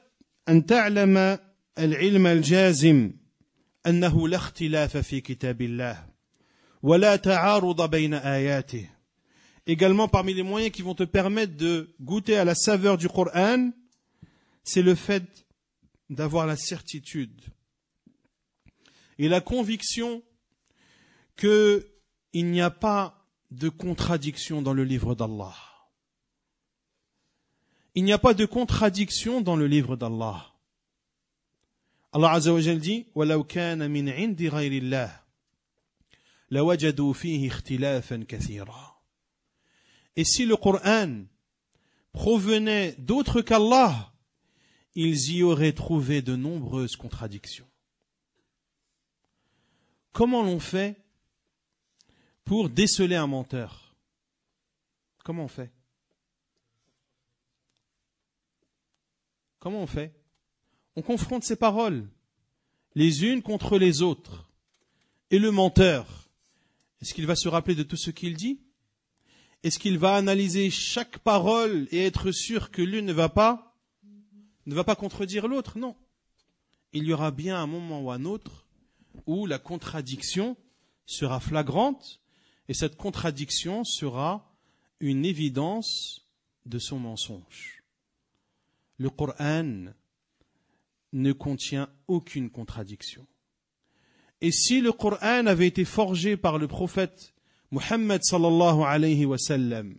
S1: أن تعلم العلم الجازم أنه لا اختلاف في كتاب الله ولا تعارض بين آياته. Également, parmi les moyens qui vont te permettre de goûter à la saveur du Coran, c'est le fait d'avoir la certitude et la conviction qu'il n'y a pas de contradiction dans le livre d'Allah. Il n'y a pas de contradiction dans le livre d'Allah. Allah Azza wa Jal dit وَلَوْ كَانَ مِنْ عِنْدِ غَيْرِ اللَّهِ لَوَجَدُوا فِيهِ اخْتِلَافًا كَثِيرًا. Et si le Coran provenait d'autre qu'Allah, ils y auraient trouvé de nombreuses contradictions. Comment l'on fait pour déceler un menteur? Comment on fait? Comment on fait? On confronte ses paroles, les unes contre les autres. Et le menteur, est-ce qu'il va se rappeler de tout ce qu'il dit? Est-ce qu'il va analyser chaque parole et être sûr que l'une ne va pas contredire l'autre? Non. Il y aura bien un moment ou un autre où la contradiction sera flagrante et cette contradiction sera une évidence de son mensonge. Le Coran ne contient aucune contradiction. Et si le Coran avait été forgé par le prophète Muhammad sallallahu alayhi wa sallam,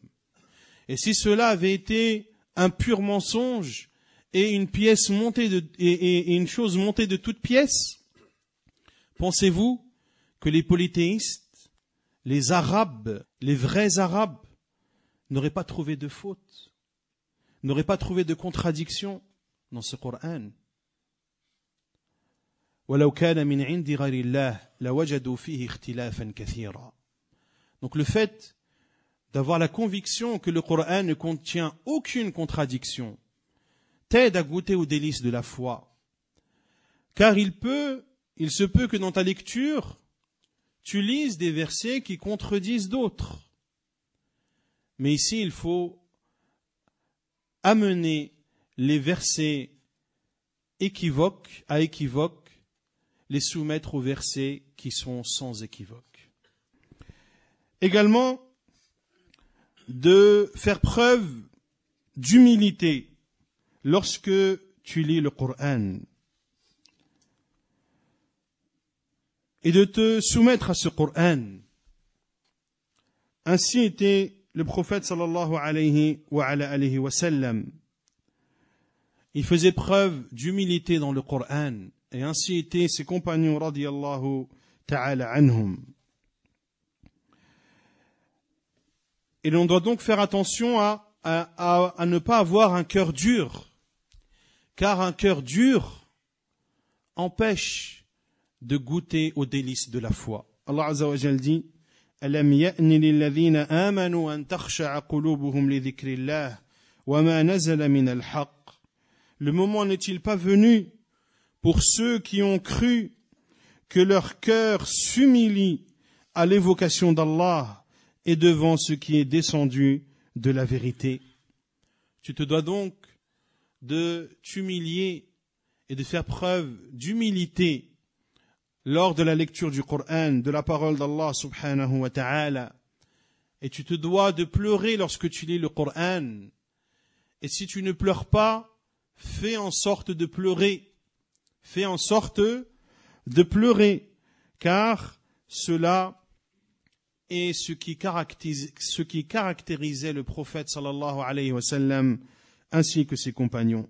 S1: et si cela avait été un pur mensonge et une pièce montée et une chose montée de toutes pièces, pensez-vous que les polythéistes, les Arabes, les vrais Arabes, n'auraient pas trouvé de faute, n'auraient pas trouvé de contradiction dans ce Coran? وَلَوْ كَانَ مِنْ عِنْدِ غَيْرِ اللَّهِ لَوَجَدُوا فِيهِ اخْتِلَافًا كَثِيرًا. Donc le fait d'avoir la conviction que le Coran ne contient aucune contradiction t'aide à goûter aux délices de la foi. Car il se peut que dans ta lecture, tu lises des versets qui contredisent d'autres. Mais ici, il faut amener les versets équivoques à équivoques, les soumettre aux versets qui sont sans équivoque. Également, de faire preuve d'humilité lorsque tu lis le Coran et de te soumettre à ce Coran. Ainsi était le prophète sallallahu alayhi wa sallam. Il faisait preuve d'humilité dans le Coran et ainsi étaient ses compagnons radiyallahu ta'ala anhum. Et l'on doit donc faire attention à ne pas avoir un cœur dur, car un cœur dur empêche de goûter aux délices de la foi. Allah Azza wa Jal dit أَلَمْ يَأْنِ لِلَّذِينَ آمَنُوا أَن تَخْشَعَ قُلُوبُهُمْ لِذِكْرِ اللَّهِ وَمَا نَزَلَ مِنَ الْحَقِّ. Le moment n'est-il pas venu pour ceux qui ont cru que leur cœur s'humilie à l'évocation d'Allah et devant ce qui est descendu de la vérité? Tu te dois donc de t'humilier et de faire preuve d'humilité lors de la lecture du Coran, de la parole d'Allah subhanahu wa ta'ala. Et tu te dois de pleurer lorsque tu lis le Coran. Et si tu ne pleures pas, fais en sorte de pleurer. Fais en sorte de pleurer, car cela est ce qui caractérisait le prophète sallallahu alayhi wa sallam ainsi que ses compagnons.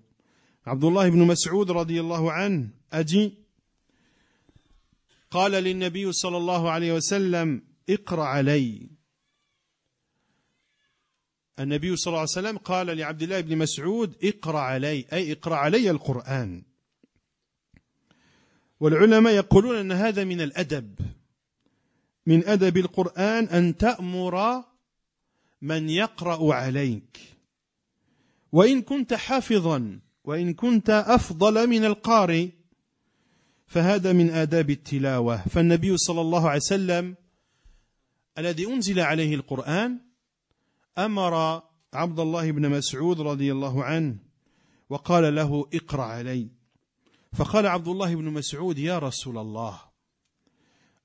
S1: Abdullah ibn Mas'ud radiyallahu anhu a dit قال للنبي صلى الله عليه وسلم اقرأ علي. النبي صلى الله عليه وسلم قال لعبد الله بن مسعود اقرأ علي، أي اقرأ علي القرآن. والعلماء يقولون أن هذا من الأدب، من أدب القرآن أن تأمر من يقرأ عليك، وإن كنت حافظا وإن كنت أفضل من القارئ فهذا من آداب التلاوة. فالنبي صلى الله عليه وسلم الذي أنزل عليه القرآن أمر عبد الله بن مسعود رضي الله عنه وقال له اقرأ علي. فقال عبد الله بن مسعود يا رسول الله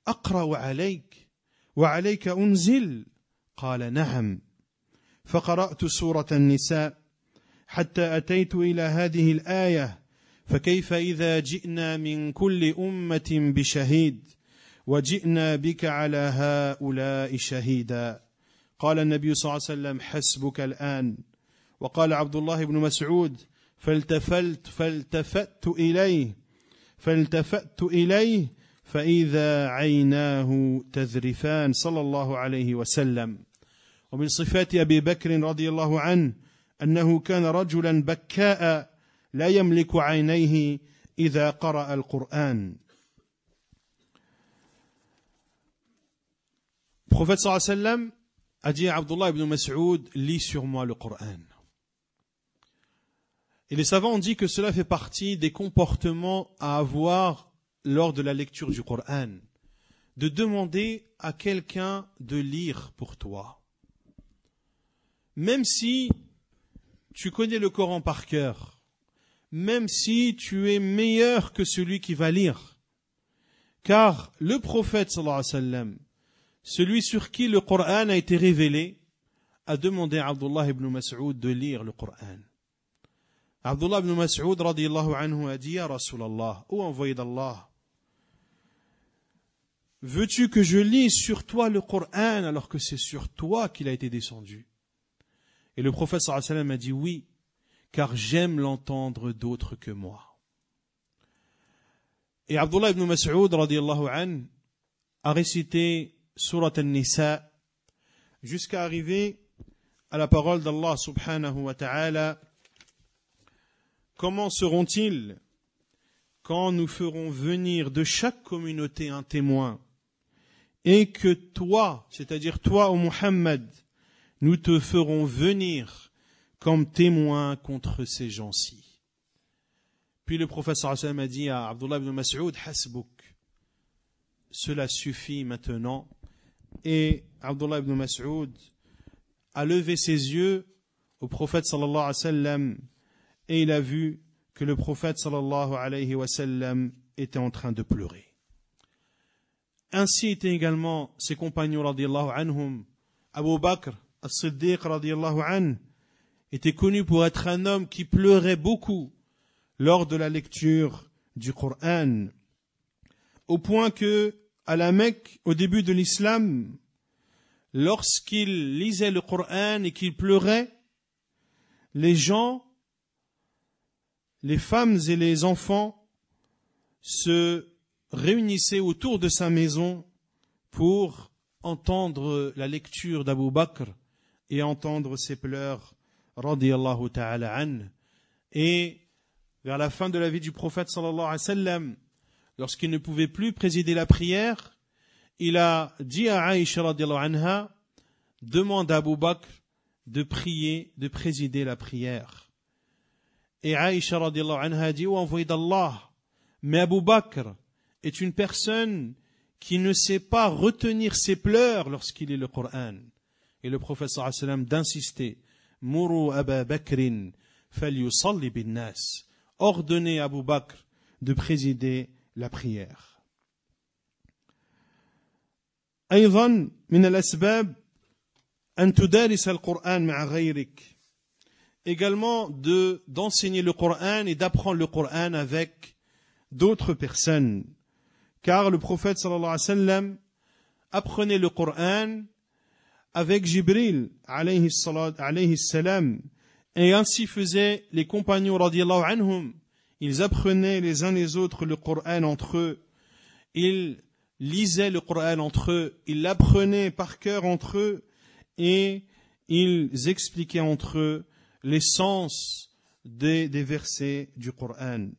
S1: أقرأ عليك وعليك أنزل؟ قال نعم. فقرأت سورة النساء حتى أتيت إلى هذه الآية: فكيف إذا جئنا من كل أمة بشهيد وجئنا بك على هؤلاء شهيدا. قال النبي صلى الله عليه وسلم: حسبك الآن. وقال عبد الله بن مسعود: فالتفت إليه فإذا عيناه تذرفان صلى الله عليه وسلم. ومن صفات أبي بكر رضي الله عنه أنه كان رجلا بكاء لا يملك عينيه إذا قرأ القرآن. Le prophète sallallahu alayhi wa sallam a dit à Abdullah ibn Mas'ud: lis sur moi le Coran. Et les savants ont dit que cela fait partie des comportements à avoir lors de la lecture du Coran, de demander à quelqu'un de lire pour toi. Même si tu connais le Coran par cœur, même si tu es meilleur que celui qui va lire. Car le prophète sallallahu alayhi wa sallam, celui sur qui le Coran a été révélé, a demandé à Abdullah ibn Mas'ud de lire le Coran. Abdullah ibn Mas'ud radiyallahu anhu a dit: Ya Rasulallah, ô envoyé d'Allah, veux-tu que je lise sur toi le Coran alors que c'est sur toi qu'il a été descendu? Et le prophète sallallahu alayhi wa sallam a dit: oui, car j'aime l'entendre d'autres que moi. Et Abdullah ibn Mas'ud radiyallahu anhu a récité Surat An-Nisa jusqu'à arriver à la parole d'Allah subhanahu wa ta'ala: comment seront-ils quand nous ferons venir de chaque communauté un témoin et que toi, c'est-à-dire toi, ô Muhammad, nous te ferons venir comme témoin contre ces gens-ci. Puis le prophète sallallahu alayhi wa sallam a dit à Abdullah ibn Mas'ud: hasbouk, cela suffit maintenant. Et Abdullah ibn Mas'ud a levé ses yeux au prophète sallallahu alayhi wa sallam et il a vu que le prophète sallallahu alayhi wa sallam était en train de pleurer. Ainsi étaient également ses compagnons radiyallahu anhum. Abu Bakr as-Siddiq radiyallahu anhu était connu pour être un homme qui pleurait beaucoup lors de la lecture du Coran, au point que, à la Mecque, au début de l'islam, lorsqu'il lisait le Coran et qu'il pleurait, les gens, les femmes et les enfants se réunissaient autour de sa maison pour entendre la lecture d'Abu Bakr et entendre ses pleurs, radiyallahu ta'ala an. Et vers la fin de la vie du prophète sallallahu alayhi wa sallam, lorsqu'il ne pouvait plus présider la prière, il a dit à Aïcha radiyallahu anha: demande à Abu Bakr de prier, de présider la prière. Et Aïcha radiyallahu anha a dit: ô envoyé d'Allah, mais Abu Bakr est une personne qui ne sait pas retenir ses pleurs lorsqu'il lit le Coran. Et le prophète sallallahu alayhi wa sallam d'insister: Muru Aba Bakrin falyusalli bin nas. Ordonnez à Abu Bakr de présider la prière. أيضا من الأسباب أن تدارس القرآن مع غيرك. Également d'enseigner le Coran et d'apprendre le Coran avec d'autres personnes. Car le prophète sallallahu alayhi wa sallam apprenait le Coran avec Jibril alayhi salam, et ainsi faisaient les compagnons radiyallahu anhum. Ils apprenaient les uns les autres le Coran entre eux, ils lisaient le Coran entre eux, ils l'apprenaient par cœur entre eux et ils expliquaient entre eux les sens des versets du Coran.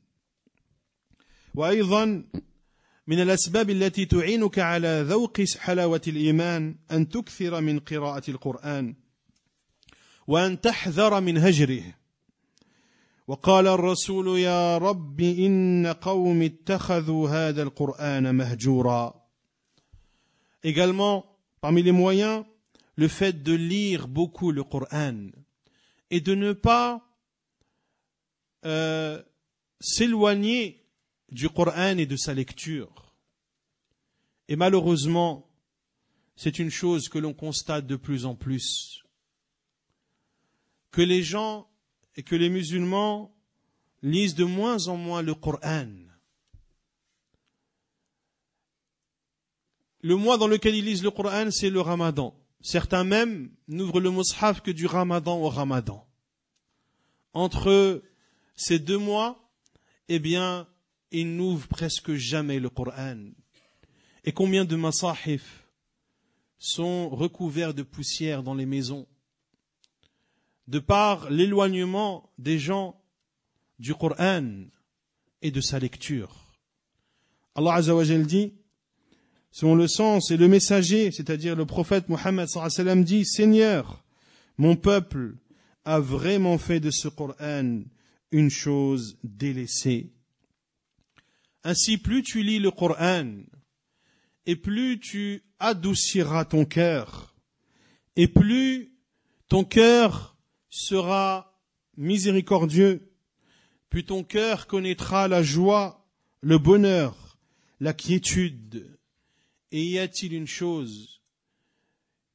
S1: وأيضا من الأسباب التي تعينك على ذوق حلاوة الإيمان أن تكثر من قراءة القرآن وأن تحذر من هجره. وقال الرسول: يا رب إن قوم اتخذوا هذا القرآن مهجورا. Également, parmi les moyens, le fait de lire beaucoup le Coran et de ne pas s'éloigner du Coran et de sa lecture. Et malheureusement, c'est une chose que l'on constate de plus en plus, que les gens et que les musulmans lisent de moins en moins le Coran. Le mois dans lequel ils lisent le Coran, c'est le Ramadan. Certains même n'ouvrent le mushaf que du Ramadan au Ramadan. Entre ces 2 mois, eh bien, ils n'ouvrent presque jamais le Coran. Et combien de masahif sont recouverts de poussière dans les maisons, de par l'éloignement des gens du Coran et de sa lecture. Allah Azza wa Jal dit, selon le sens et le messager, c'est-à-dire le prophète Mohammed sallallahu alayhi wa sallam dit, Seigneur, mon peuple a vraiment fait de ce Coran une chose délaissée. Ainsi, plus tu lis le Coran, et plus tu adouciras ton cœur, et plus ton cœur sera miséricordieux, plus ton cœur connaîtra la joie, le bonheur, la quiétude. Et y a-t-il une chose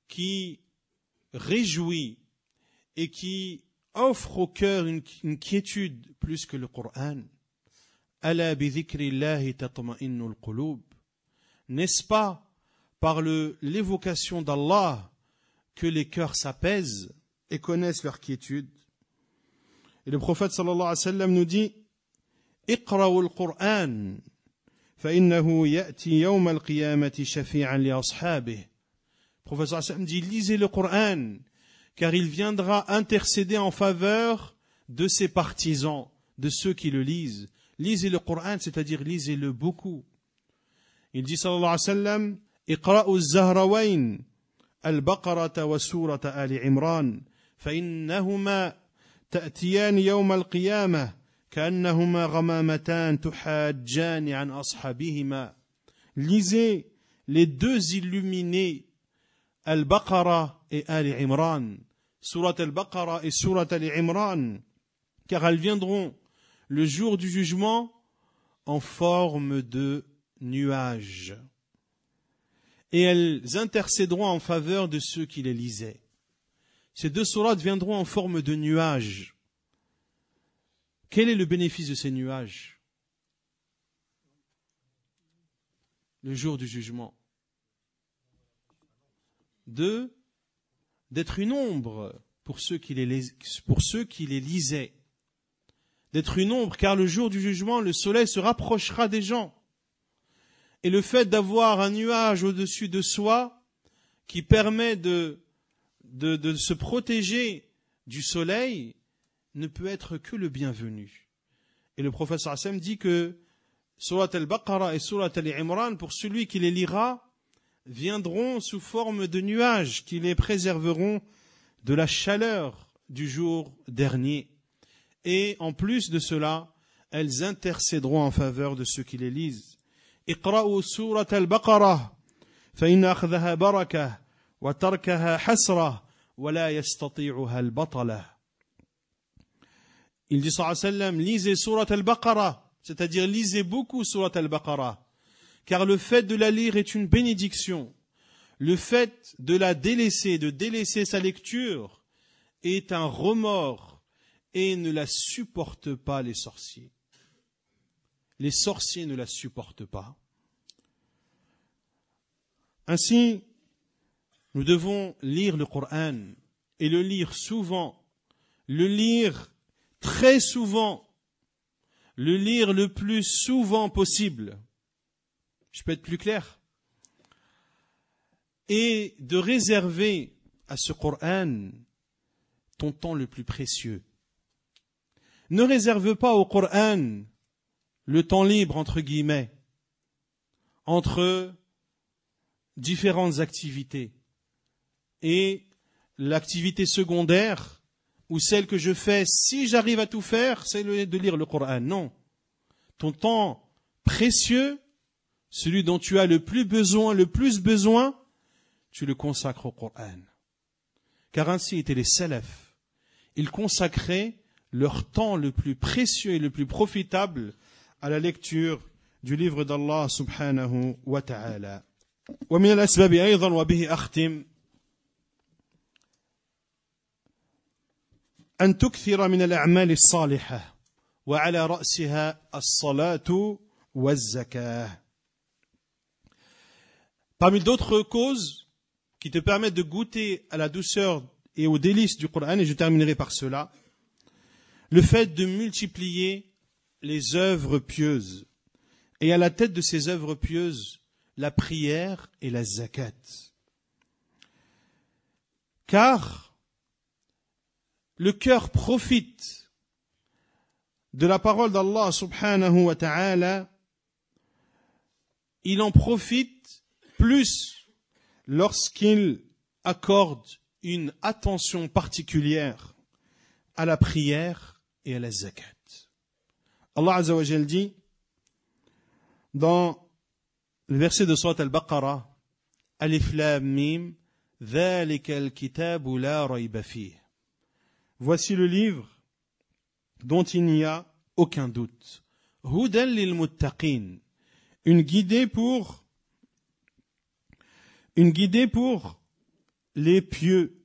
S1: qui réjouit et qui offre au cœur une quiétude plus que le Coran? Ala bi dhikrillahi tatma'innul qulub. N'est-ce pas par l'évocation d'Allah que les cœurs s'apaisent et connaissent leur quiétude? Et le prophète sallallahu alayhi wa sallam nous dit, Iqra'u al-Qur'an, فإنه يأتي يوم القيامة شفيعا لأصحابه. Le prophète sallallahu alayhi wa sallam dit, lisez le Coran, car il viendra intercéder en faveur de ses partisans, de ceux qui le lisent. Lisez le Coran, c'est-à-dire lisez-le beaucoup. Il dit sallallahu alayhi wa sallam, Iqra'u az-Zahrawayn, al-Baqarata wa surata Ali Imran, فإنهما تأتيان يوم القيامة كأنهما غمامتان تحاجان عن أصحابهما. Lisez les 2 illuminés, Al-Baqara et Ali Imran, Surat Al-Baqara et Surat Ali Imran, car elles viendront le jour du jugement en forme de nuages. Et elles intercéderont en faveur de ceux qui les lisaient. Ces 2 sourates viendront en forme de nuages. Quel est le bénéfice de ces nuages? Le jour du jugement. D'être une ombre pour ceux qui les lisaient. D'être une ombre, car le jour du jugement, le soleil se rapprochera des gens. Et le fait d'avoir un nuage au-dessus de soi qui permet de se protéger du soleil ne peut être que le bienvenu. Et le prophète sallallahu alayhi wa sallam dit que Surat al-Baqarah et Surat al-Imran, pour celui qui les lira, viendront sous forme de nuages qui les préserveront de la chaleur du jour dernier. Et en plus de cela, elles intercéderont en faveur de ceux qui les lisent. Iqra'u Surat al-Baqarah, fa inna akhdaha barakah, wa tarkaha hasrah, wa la yastati'uha al-batalah. Il dit sallallahu alayhi wa sallam, lisez Surat al-Baqarah, c'est-à-dire lisez beaucoup Surat al-Baqarah, car le fait de la lire est une bénédiction. Le fait de la délaisser, de délaisser sa lecture, est un remords et ne la supportent pas les sorciers. Les sorciers ne la supportent pas. Ainsi, nous devons lire le Coran et le lire souvent, le lire très souvent, le lire le plus souvent possible. Je peux être plus clair? Et de réserver à ce Coran ton temps le plus précieux. Ne réserve pas au Coran le temps libre, entre guillemets, entre différentes activités. Et l'activité secondaire, ou celle que je fais, si j'arrive à tout faire, c'est de lire le Coran. Non. Ton temps précieux, celui dont tu as le plus besoin, tu le consacres au Coran. Car ainsi étaient les salafs. Ils consacraient leur temps le plus précieux et le plus profitable à la lecture du livre d'Allah subhanahu wa ta'ala. ومن الأسباب أيضا وبه أختم أن تكثر من الأعمال الصالحة وعلى رأسها الصلاة والزكاة. Parmi d'autres causes qui te permettent de goûter à la douceur et aux délices du Coran, et je terminerai par cela, le fait de multiplier les œuvres pieuses. Et à la tête de ces œuvres pieuses, la prière et la zakat. Car le cœur profite de la parole d'Allah subhanahu wa ta'ala, il en profite plus lorsqu'il accorde une attention particulière à la prière et à la zakat. Allah Azza wa Jal dit dans le verset de Surat Al-Baqarah, Alif Lam Mim, Dhalika al-kitabu la rayba fih. Voici le livre dont il n'y a aucun doute. Hudan lil muttaqin. Une guidée pour les pieux.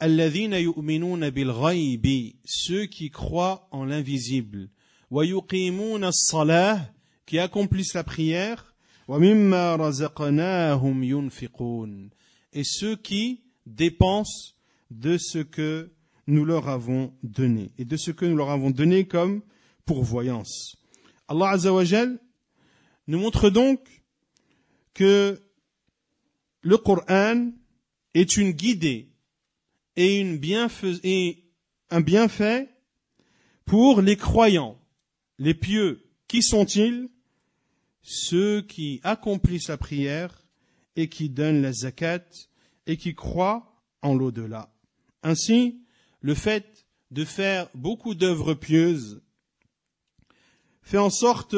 S1: Alladhina yu'minuna bil ghaybi. Ceux qui croient en l'invisible. Wa yuqimuna as-salah. Qui accomplissent la prière. Wa mimma razaqnahum yunfiqun. Et ceux qui dépensent de ce que nous leur avons donné. Et de ce que nous leur avons donné comme pourvoyance. Allah Azza wa Jal nous montre donc que le Coran est une guidée et un bienfait pour les croyants, les pieux. Qui sont-ils? Ceux qui accomplissent la prière et qui donnent la zakat et qui croient en l'au-delà. Ainsi, le fait de faire beaucoup d'œuvres pieuses fait en sorte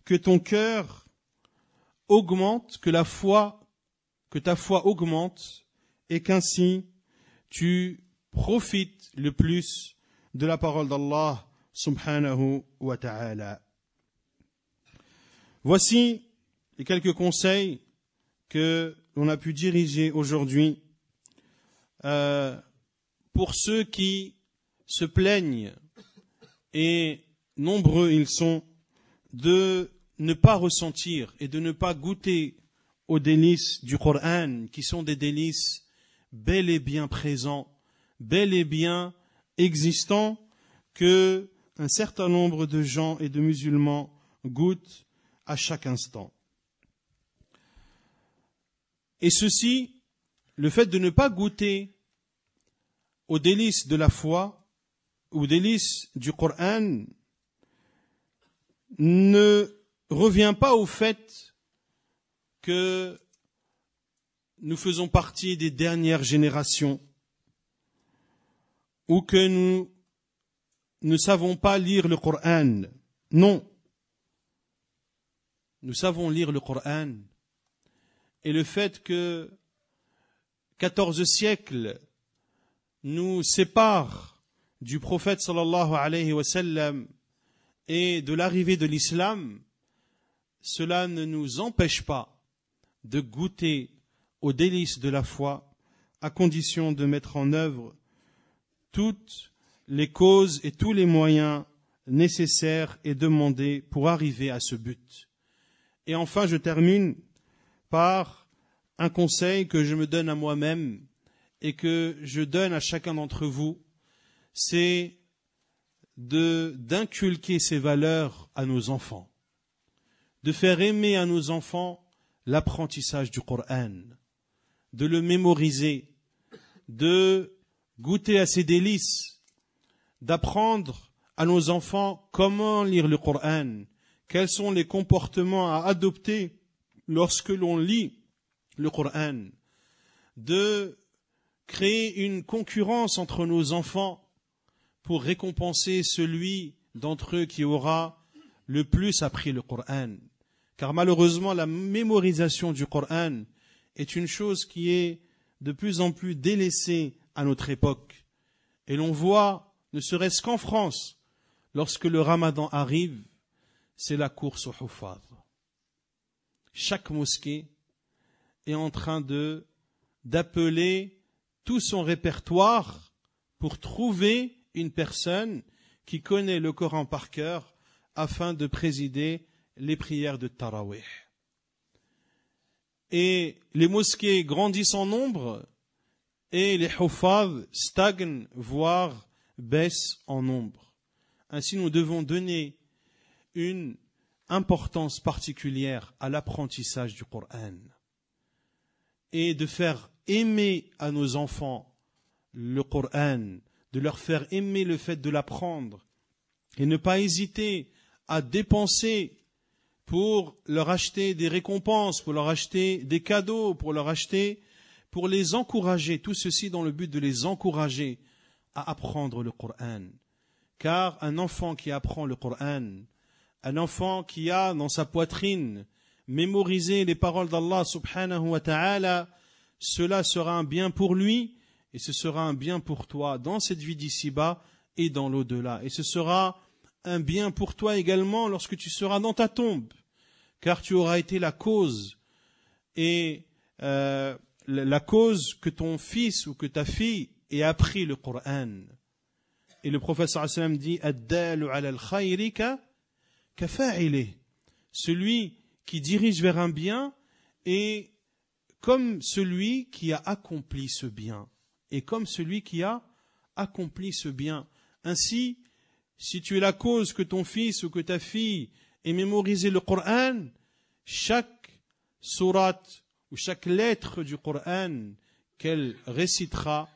S1: que ton cœur augmente, que ta foi augmente et qu'ainsi tu profites le plus de la parole d'Allah subhanahu wa ta'ala. Voici les quelques conseils que l'on a pu diriger aujourd'hui pour ceux qui se plaignent, et nombreux ils sont, de ne pas ressentir et de ne pas goûter aux délices du Coran, qui sont des délices bel et bien présents, bel et bien existants, que un certain nombre de gens et de musulmans goûtent à chaque instant. Et ceci, le fait de ne pas goûter aux délices de la foi, aux délices du Coran, ne revient pas au fait que nous faisons partie des dernières générations ou que nous ne savons pas lire le Coran. Non. Nous savons lire le Coran. Et le fait que 14 siècles nous séparent du prophète sallallahu alayhi wa sallam et de l'arrivée de l'islam, cela ne nous empêche pas de goûter aux délices de la foi, à condition de mettre en œuvre toutes les causes et tous les moyens nécessaires et demandés pour arriver à ce but. Et enfin, je termine par un conseil que je me donne à moi-même et que je donne à chacun d'entre vous, c'est d'inculquer ces valeurs à nos enfants, de faire aimer à nos enfants l'apprentissage du Coran, de le mémoriser, de goûter à ses délices, d'apprendre à nos enfants comment lire le Coran, quels sont les comportements à adopter lorsque l'on lit le Coran, de créer une concurrence entre nos enfants pour récompenser celui d'entre eux qui aura le plus appris le Coran. Car malheureusement, la mémorisation du Coran est une chose qui est de plus en plus délaissée à notre époque. Et l'on voit, ne serait-ce qu'en France, lorsque le Ramadan arrive, c'est la course au Hufaz. chaque mosquée est en train d'appeler tout son répertoire pour trouver une personne qui connaît le Coran par cœur afin de présider les prières de Tarawih. Et les mosquées grandissent en nombre et les huffaz stagnent, voire baissent en nombre. Ainsi, nous devons donner une importance particulière à l'apprentissage du Coran et de faire aimer à nos enfants le Coran, de leur faire aimer le fait de l'apprendre et ne pas hésiter à dépenser pour leur acheter des récompenses, pour leur acheter des cadeaux, pour les encourager, tout ceci dans le but de les encourager à apprendre le Coran. Car un enfant qui apprend le Coran, un enfant qui a dans sa poitrine mémorisé les paroles d'Allah subhanahu wa ta'ala, cela sera un bien pour lui et ce sera un bien pour toi dans cette vie d'ici-bas et dans l'au-delà. Et ce sera un bien pour toi également lorsque tu seras dans ta tombe, car tu auras été la cause et la cause que ton fils ou que ta fille ait appris le Coran. Et le prophète sallallahu alayhi wa sallam dit ad-dalu ala al-khayri ka fa'ilih. Celui qui dirige vers un bien est comme celui qui a accompli ce bien. Et comme celui qui a accompli ce bien. Ainsi, si tu es la cause que ton fils ou que ta fille ait mémorisé le Coran, chaque sourate ou chaque lettre du Coran qu'elle récitera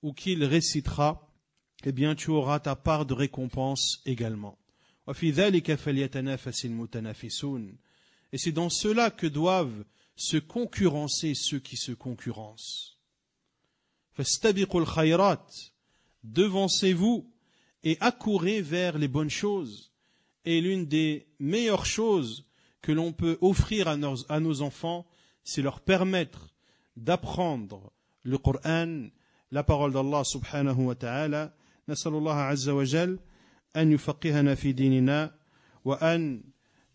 S1: ou qu'il récitera, eh bien tu auras ta part de récompense également. Et c'est dans cela que doivent se concurrencer ceux qui se concurrencent. Devancez-vous et accourez vers les bonnes choses. Et l'une des meilleures choses que l'on peut offrir à nos enfants, c'est leur permettre d'apprendre le Coran, la parole d'Allah subhanahu wa ta'ala. نسأل الله عز وجل أن يفقهنا في ديننا وأن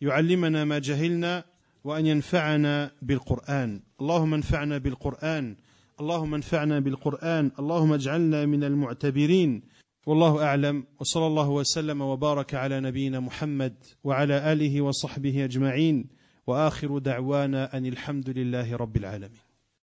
S1: يعلمنا ما جهلنا وأن ينفعنا بالقرآن. اللهم انفعنا بالقرآن، اللهم انفعنا بالقرآن، اللهم اجعلنا من المعتبرين. والله أعلم، وصلى الله وسلم وبارك على نبينا محمد وعلى آله وصحبه أجمعين، وآخر دعوانا أن الحمد لله رب العالمين.